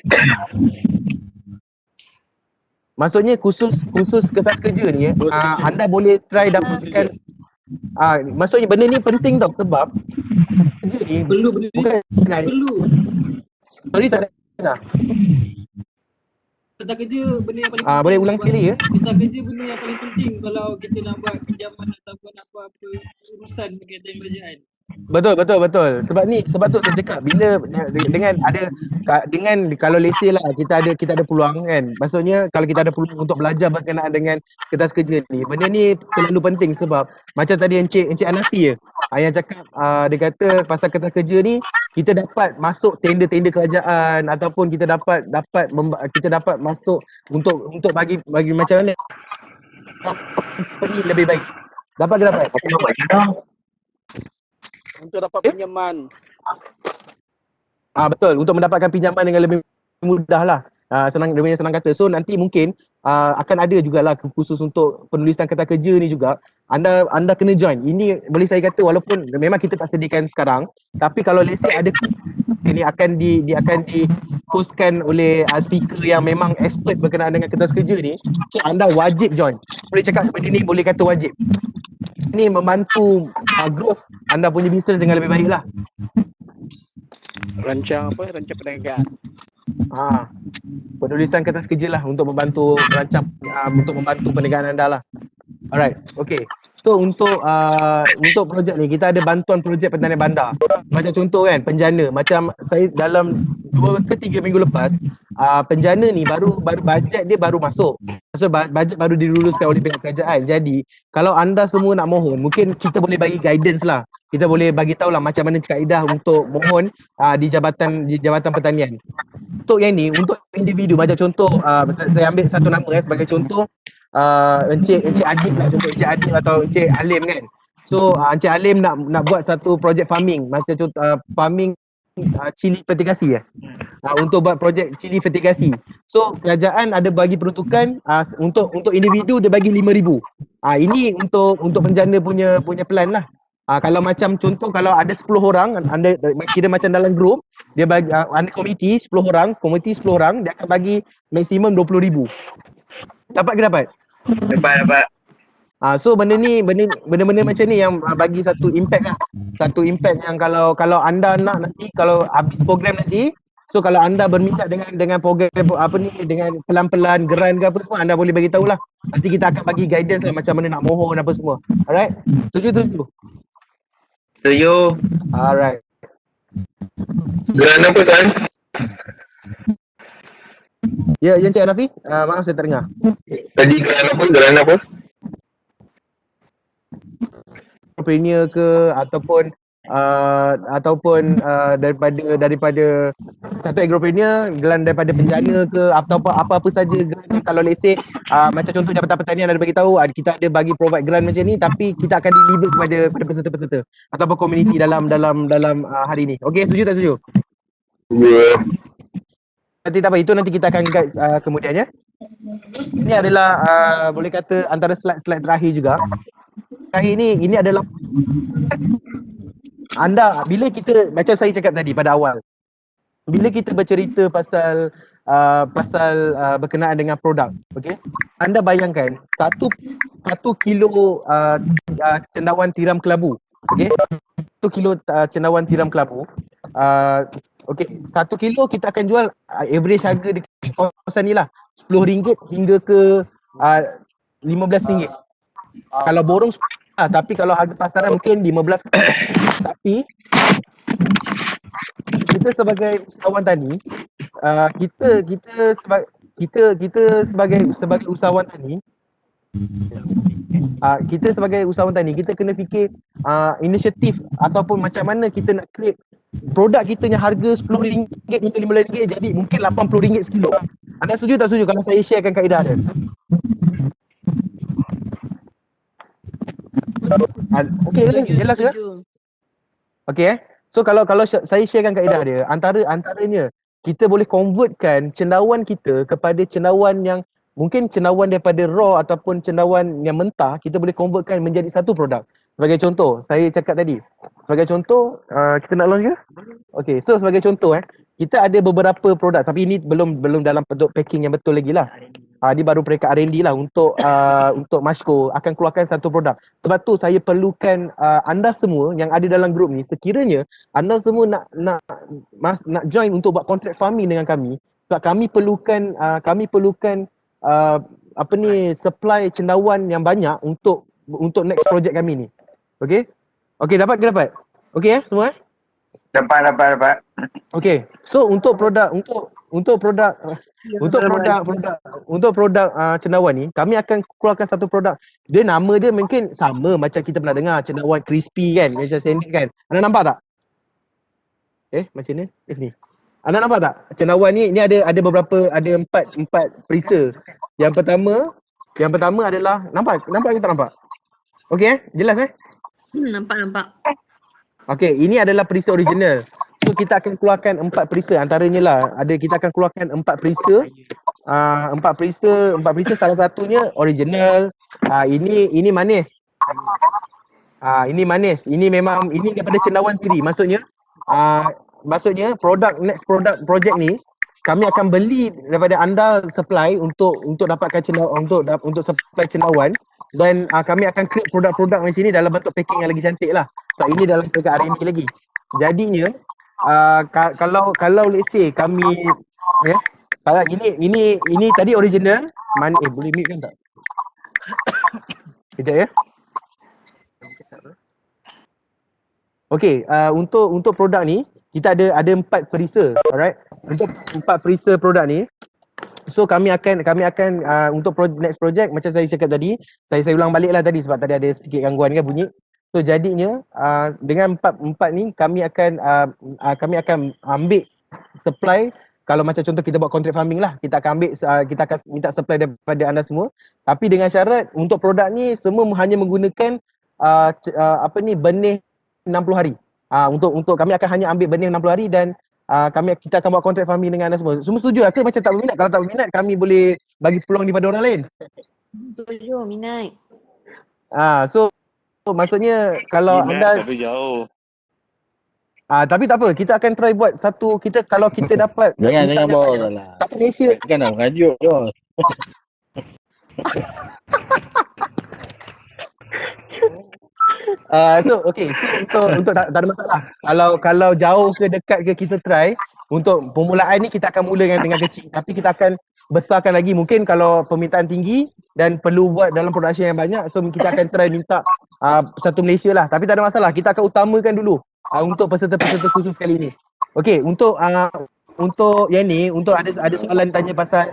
Maksudnya kursus kertas kerja ni anda boleh try dapatkan. Maksudnya benda ni penting tau, sebab kerja ni sorry tak ada. Kertas kerja benda yang paling boleh ulang sekali ya? Kertas kerja benda yang paling penting kalau kita nak buat pinjaman ataupun apa-apa urusan berkaitan kerajaan. Betul. Sebab tu saya cakap bila dengan kalau let's say lah kita ada peluang kan. Maksudnya kalau kita ada peluang untuk belajar berkenaan dengan kertas kerja ni, benda ni terlalu penting sebab macam tadi Encik Hanafi yang cakap dia kata pasal kertas kerja ni kita dapat masuk tender kerajaan ataupun kita dapat masuk untuk bagi macam mana company lebih baik. Dapat ke dapat? Untuk dapat pinjaman. Betul, untuk mendapatkan pinjaman dengan lebih mudah lah. Senang kata. So nanti mungkin akan ada jugalah khusus untuk penulisan kertas kerja ni juga. Anda kena join. Ini boleh saya kata walaupun memang kita tak sediakan sekarang, tapi kalau let's say ada ini akan di-hostkan oleh speaker yang memang expert berkenaan dengan kertas kerja ni, so anda wajib join. Boleh cakap benda ni boleh kata wajib. Ini membantu growth anda punya bisnes dengan lebih baik lah. Rancang perniagaan. Penulisan kertas kerja lah untuk membantu membantu perniagaan anda lah. Alright, okay. So untuk projek ni kita ada bantuan projek pertanian bandar. Macam contoh kan penjana, macam saya dalam 2 ke 3 minggu lepas penjana ni baru bajet dia baru masuk. So bajet baru diluluskan oleh pihak kerajaan. Jadi kalau anda semua nak mohon, mungkin kita boleh bagi guidance lah. Kita boleh bagi tahu lah macam mana kaedah untuk mohon di jabatan pertanian. Untuk yang ni, untuk individu macam contoh saya ambil satu nama sebagai contoh Encik Adib lah, contoh Encik Adib atau Encik Alim kan. So Encik Alim nak buat satu projek farming, macam contoh farming cili fertigasi untuk buat projek cili fertigasi. So kerajaan ada bagi peruntukan untuk individu dia bagi 5,000. Ini untuk penjana punya plan lah. Kalau macam contoh kalau ada 10 orang, anda kira macam dalam group, dia bagi anda komiti 10 orang, dia akan bagi maksimum 20,000. Dapat ke dapat? Dapat. So benda-benda macam ni yang bagi satu impact lah. Satu impact yang kalau anda nak nanti, kalau habis program nanti, so kalau anda berminat dengan program apa ni, dengan pelan-pelan geran ke apa semua, anda boleh bagi tahulah. Nanti kita akan bagi guidance lah macam mana nak mohon apa semua. Alright? Setuju? Alright. Geran apa San? Ya, Encik Hanafi, maaf saya tak dengar. Tadi geran apa? Entrepreneur ke ataupun daripada satu agropreneur, geran daripada penjana ke atau apa saja geran. Kalau let's say macam contoh Jabatan Pertanian ada bagi tahu kita ada bagi provide geran macam ni, tapi kita akan deliver kepada peserta-peserta ataupun komuniti dalam hari ni. Okey, setuju tak setuju? Ya. Nanti tak apa, itu nanti kita akan guide kemudiannya. Ini adalah boleh kata antara slide terakhir juga. Terakhir ini adalah anda, bila kita macam saya cakap tadi pada awal, bila kita bercerita pasal berkenaan dengan produk, okey, anda bayangkan 1 kilo cendawan tiram kelabu, okey, 1 kilo cendawan tiram kelabu, okey, 1 kilo kita akan jual average harga di kawasan ni lah RM10 hingga ke RM15. Kalau borong tapi kalau harga pasaran mungkin 15. Tapi kita sebagai usahawan tani, kita sebagai usahawan tani, kita sebagai usahawan tani, kita kena fikir inisiatif ataupun macam mana kita nak create produk kita yang harga RM10 hingga RM15 jadi mungkin RM80 sekilo. Anda setuju tak setuju kalau saya sharekan kaedah dia? Okey ke? Jelas ke? Okey So kalau saya sharekan kaedah dia, antaranya kita boleh convertkan cendawan kita kepada cendawan yang mungkin cendawan daripada raw ataupun cendawan yang mentah, kita boleh convertkan menjadi satu produk. Sebagai contoh, saya cakap tadi. Sebagai contoh, kita nak launch ke? Okey, so sebagai contoh kita ada beberapa produk tapi ini belum dalam bentuk packing yang betul lagi lah. Dia baru peringkat R&D lah untuk Mashco akan keluarkan satu produk. Sebab tu saya perlukan anda semua yang ada dalam grup ni, sekiranya anda semua nak join untuk buat contract farming dengan kami, sebab kami perlukan supply cendawan yang banyak untuk next project kami ni. Okey? Okey, dapat ke dapat? Okey semua Dapat. Okey. So untuk produk cendawan ni, kami akan keluarkan satu produk. Dia nama dia mungkin sama macam kita pernah dengar cendawan crispy kan, macam sandwich kan. Anda nampak tak? Macam ni? Sini. Anda nampak tak? Cendawan ni ada beberapa, ada empat perisa. Yang pertama adalah nampak ke tak nampak? Okey jelas Nampak. Okey, ini adalah perisa original. So kita akan keluarkan 4 perisa antaranya lah. Kita akan keluarkan 4 perisa. 4 perisa salah satunya original. Ini manis. Ini manis. Ini daripada cendawan sendiri. Maksudnya next project ni kami akan beli daripada anda supply untuk dapatkan cendawan, untuk supply cendawan, dan kami akan create produk-produk macam ni dalam bentuk packing yang lagi cantik lah. Sebab ini dalam peringkat R&D lagi. Jadinya kalau let's say kami ini tadi original boleh mute kan tak? Kejap ya. Okey, untuk produk ni kita ada 4 perisa, alright. Untuk 4 perisa produk ni, so kami akan untuk next project macam saya cakap tadi, saya ulang balik lah tadi sebab tadi ada sedikit gangguan kan bunyi. So jadinya dengan 4 ni kami akan ambil supply. Kalau macam contoh kita buat contract farming lah, kita akan minta supply daripada anda semua. Tapi dengan syarat untuk produk ni semua hanya menggunakan benih 60 hari. Untuk kami akan hanya ambil benih 60 hari dan kita akan buat contract farming dengan anda semua. Semua setuju ke macam tak berminat? Kalau tak berminat kami boleh bagi peluang daripada orang lain. Setuju, minat. So maksudnya kalau anda tapi jauh. Tapi tak apa, kita akan try buat satu, kalau kita dapat Jangan bawa lah. Tapi Malaysia Kan nak mengajuk je. So untuk tak ada masalah. Kalau jauh ke dekat ke kita try. Untuk permulaan ni kita akan mula dengan kecil, tapi kita akan besarkan lagi. Mungkin kalau permintaan tinggi dan perlu buat dalam production yang banyak, so kita akan try minta satu Malaysia lah. Tapi tak ada masalah, kita akan utamakan dulu untuk peserta-peserta khusus kali ni. Okey, untuk yang ni, untuk ada soalan tanya pasal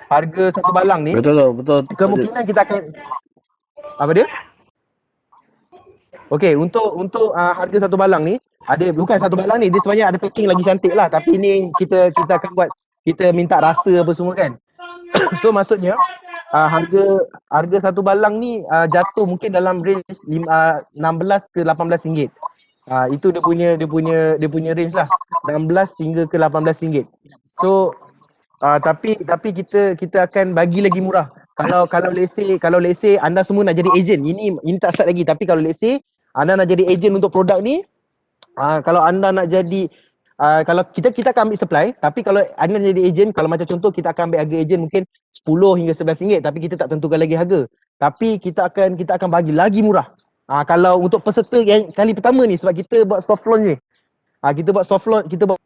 harga satu balang ni. Betul. Kemungkinan kita akan apa dia? Okey, untuk harga satu balang ni, bukan satu balang ni, dia sebenarnya ada packing lagi cantik lah, tapi ni kita akan buat, kita minta rasa apa semua kan. So maksudnya harga satu balang ni jatuh mungkin dalam range 16 ke 18 ringgit. Itu dia punya range lah, 16 hingga ke 18 ringgit. So tapi kita akan bagi lagi murah. Kalau let's say anda semua nak jadi agent, ini tak start lagi, tapi kalau let's say anda nak jadi agent untuk produk ni, kalau anda nak jadi kalau kita akan ambil supply, tapi kalau anda nak jadi agent, kalau macam contoh kita akan ambil harga agent mungkin 10 hingga 11 ringgit, tapi kita tak tentukan lagi harga. Tapi kita akan bagi lagi murah. Kalau untuk peserta yang kali pertama ni, sebab kita buat soft launch ni. Kita buat soft launch, kita buat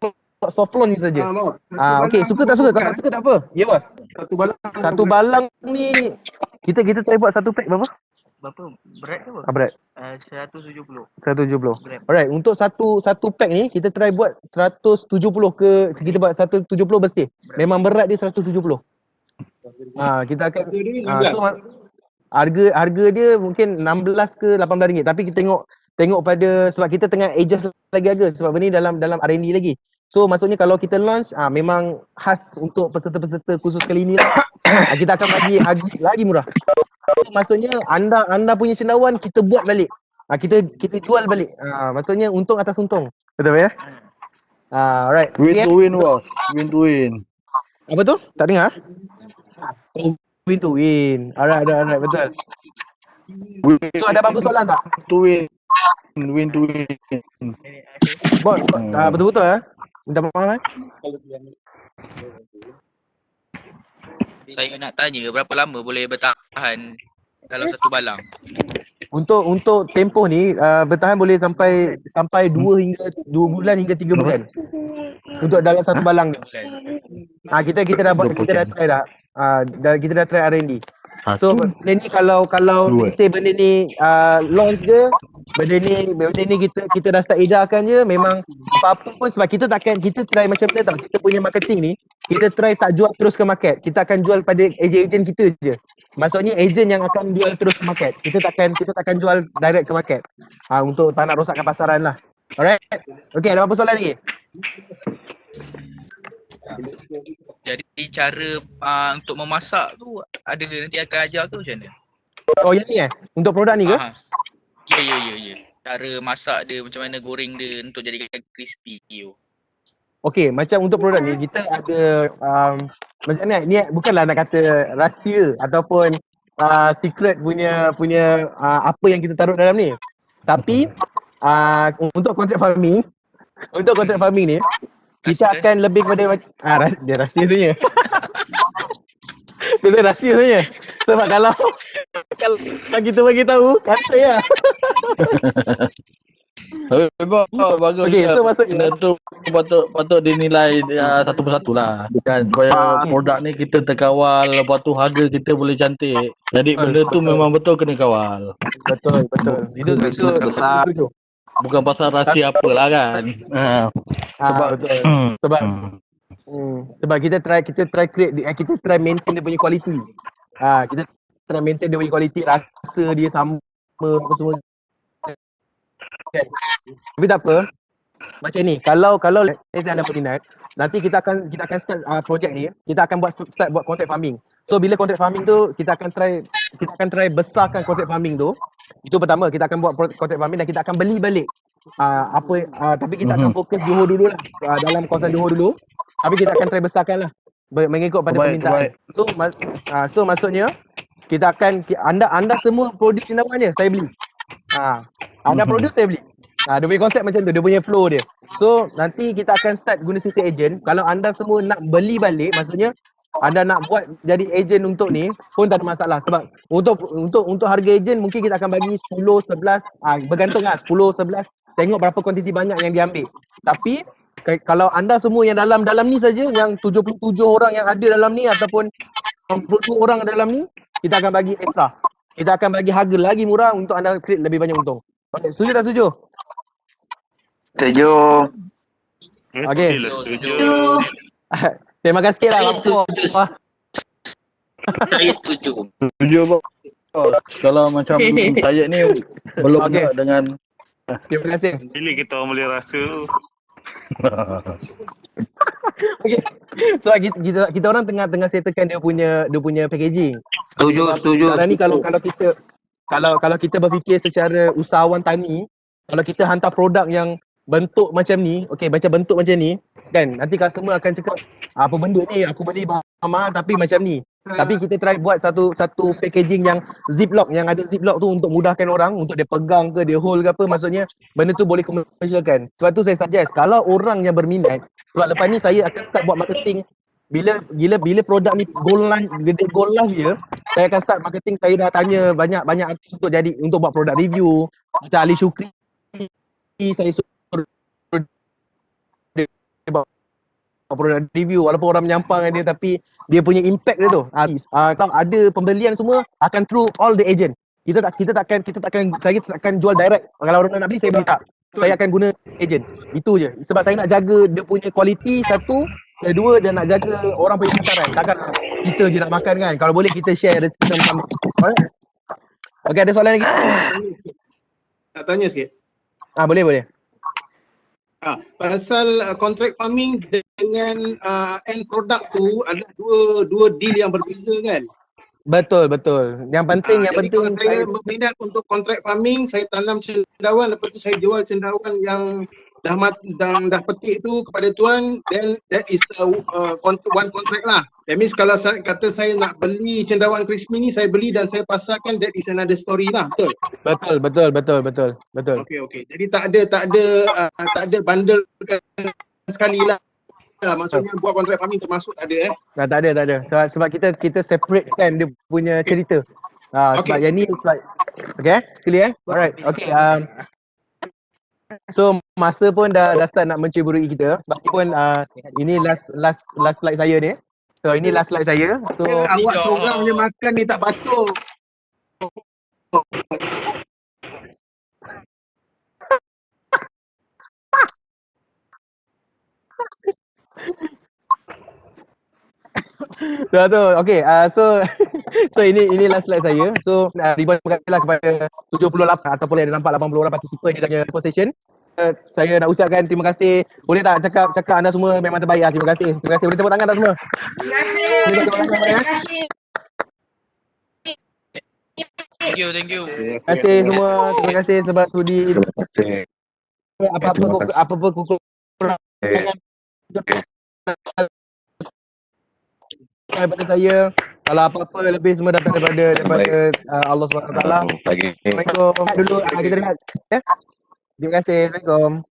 soft launch ni saja. Okey, suka tak suka? Kalau tak suka tak apa. Ya bos. Satu balang ni kita try buat satu pack berapa? Berapa? Berat ke apa? Berat. 170. 170. Gram. Alright, untuk satu pack ni kita try buat 170 ke kita buat 170 bersih. Memang berat dia 170. Kita akan so harga dia mungkin 16 ke 18 ringgit, tapi kita tengok pada sebab kita tengah adjust lagi harga sebab benda ni dalam R&D lagi. So maksudnya kalau kita launch memang khas untuk peserta-peserta khusus kali ni lah. Kita akan bagi harga lagi murah. Maksudnya anda punya cendawan kita buat balik. Kita jual balik. Maksudnya untung atas untung. Betul ya? Alright. Win to win bos. Win to win. Apa tu? Tak dengar? Win to win. Alright, betul. So ada apa-apa soalan tak? To win. Win to win. Bos, betul-betul minta maaf Saya nak tanya berapa lama boleh bertahan dalam satu balang? Untuk tempoh ni bertahan boleh sampai 2 bulan hingga 3 bulan. Untuk dalam satu balang ni. Kita dah try dah. Kita dah try R&D. So benda ni kalau say benda ni launch je, benda ni kita dah start edarkan je, memang apa-apa pun sebab kita try macam mana tau, kita punya marketing ni kita try tak jual terus ke market. Kita akan jual pada ejen-ejen kita je. Maksudnya ejen yang akan jual terus ke market. Kita takkan jual direct ke market. Untuk tak nak rosakkan pasaran lah. Alright. Okay, ada apa soalan lagi? Jadi cara untuk memasak tu ada nanti akan ajar ke macam mana? Oh yang ni untuk produk ni ke? Ya. Cara masak dia, macam mana goreng dia untuk jadikan crispy tu. Okey, macam untuk produk ni kita ada macam ni bukanlah nak kata rahsia ataupun secret punya apa yang kita taruh dalam ni. Tapi untuk contract farming ni kita akan lebih kepada dia rahsia sebenarnya. Dia rahsia sebenarnya. Sebab kalau kita bagi tahu kata ya. Bagus. Okey, so maksudnya tu patut dinilai satu persatu lah. Kan supaya produk ni kita terkawal, lepas tu harga kita boleh cantik. Jadi benda tu memang betul kena kawal. Betul. Itu setuju. Bukan pasal rahsia apalah kan. Betul. Sebab kita try create, kita try maintain dia punya kualiti. Kita try maintain dia punya kualiti, rasa dia sama apa semua. Kan. Tapi tak apa. Macam ni, kalau anda berminat, nanti kita akan start projek ni, kita akan start buat contract farming. So bila contract farming tu kita akan try besarkan contract farming tu. Itu pertama, kita akan buat contract farming dan kita akan beli balik tapi kita akan fokus Johor dulu lah, dalam kawasan Johor dulu. Tapi kita akan try besarkan lah mengikut pada permintaan. So maksudnya kita akan anda semua produce cendawan je, saya beli. Anda produce, saya beli. Dia punya konsep macam tu, dia punya flow dia. So nanti kita akan start guna sistem agent. Kalau anda semua nak beli balik, maksudnya anda nak buat jadi ejen untuk ni pun tak ada masalah. Sebab untuk harga ejen mungkin kita akan bagi 10, 11, bergantung lah 10, 11, tengok berapa kuantiti banyak yang diambil. Tapi kalau anda semua yang dalam ni saja, yang 77 orang yang ada dalam ni ataupun 62 orang dalam ni, kita akan bagi extra. Kita akan bagi harga lagi murah untuk anda create lebih banyak untung. Okay, setuju tak setuju? Setuju. Okay. Setuju. Saya makan sikit lah. Saya setuju. Setuju bos. Kalau macam saya ni belum nak dengan. Terima kasih. Bila kita orang boleh rasa tu. Okay. So kita orang tengah settlekan dia punya packaging. Setuju. Sekarang ni kalau kita berfikir secara usahawan tani, kalau kita hantar produk yang bentuk macam ni, macam bentuk macam ni, kan nanti customer akan cakap apa benda ni, aku beli mahal tapi macam ni. Tapi kita try buat satu packaging yang ziplock, yang ada ziplock tu untuk mudahkan orang, untuk dia pegang ke, dia hold ke apa, maksudnya benda tu boleh commercialkan. Sebab tu saya suggest kalau orang yang berminat, sebab lepas ni saya akan start buat marketing. Bila produk ni go live je, saya akan start marketing. Saya dah tanya banyak artis untuk buat produk review. Macam Ali Shukri, saya suruh buat product review walaupun orang menyampang dengan dia tapi dia punya impact dia tu. Kalau ada pembelian semua akan through all the agent. Saya takkan jual direct. Kalau orang nak beli saya beli tak. Saya akan guna agent. Itu je. Sebab saya nak jaga dia punya kualiti satu, kedua dan nak jaga orang punya pasaran. Takkan kita je nak makan kan. Kalau boleh kita share rezeki sama-sama. Alright. Okey, ada soalan lagi? Nak tanya sikit. Boleh. Pasal contract farming dengan end product tu ada dua deal yang berbeza kan? Betul. Yang penting Jadi kalau saya berminat untuk contract farming, saya tanam cendawan, lepas tu saya jual cendawan yang dah petik tu kepada tuan, then that is one contract lah. That means kalau kata saya nak beli cendawan crispy ni, saya beli dan saya pasarkan, that is another story lah, betul? Betul. Okey. Jadi tak ada bundle sekali lah. Maksudnya buat contract farming termasuk tak ada Tak ada. Sebab kita separate kan dia punya cerita. Sebab yang ni okay, clear Alright. Okay. So masa pun dah start nak menceburui kita. Sebab pun ini last slide saya ni. So ini last slide saya. So awak seorang punya makan ni tak patut. Okay, so ini last slide saya. So ribuan terima kasih lah kepada 78 ataupun ada nampak 80 orang participan di dalam conversation. Saya nak ucapkan terima kasih. Boleh tak cakap anda semua memang terbaik lah. Terima kasih. Boleh tepuk tangan tak semua? Terima kasih. Thank you. Terima kasih semua. Terima kasih sebab sudi. Apa-apa kekurangan daripada saya. Kalau apa-apa lebih semua datang daripada Allah SWT. Assalamualaikum. Dulu kita dengar. Terima kasih. Assalamualaikum.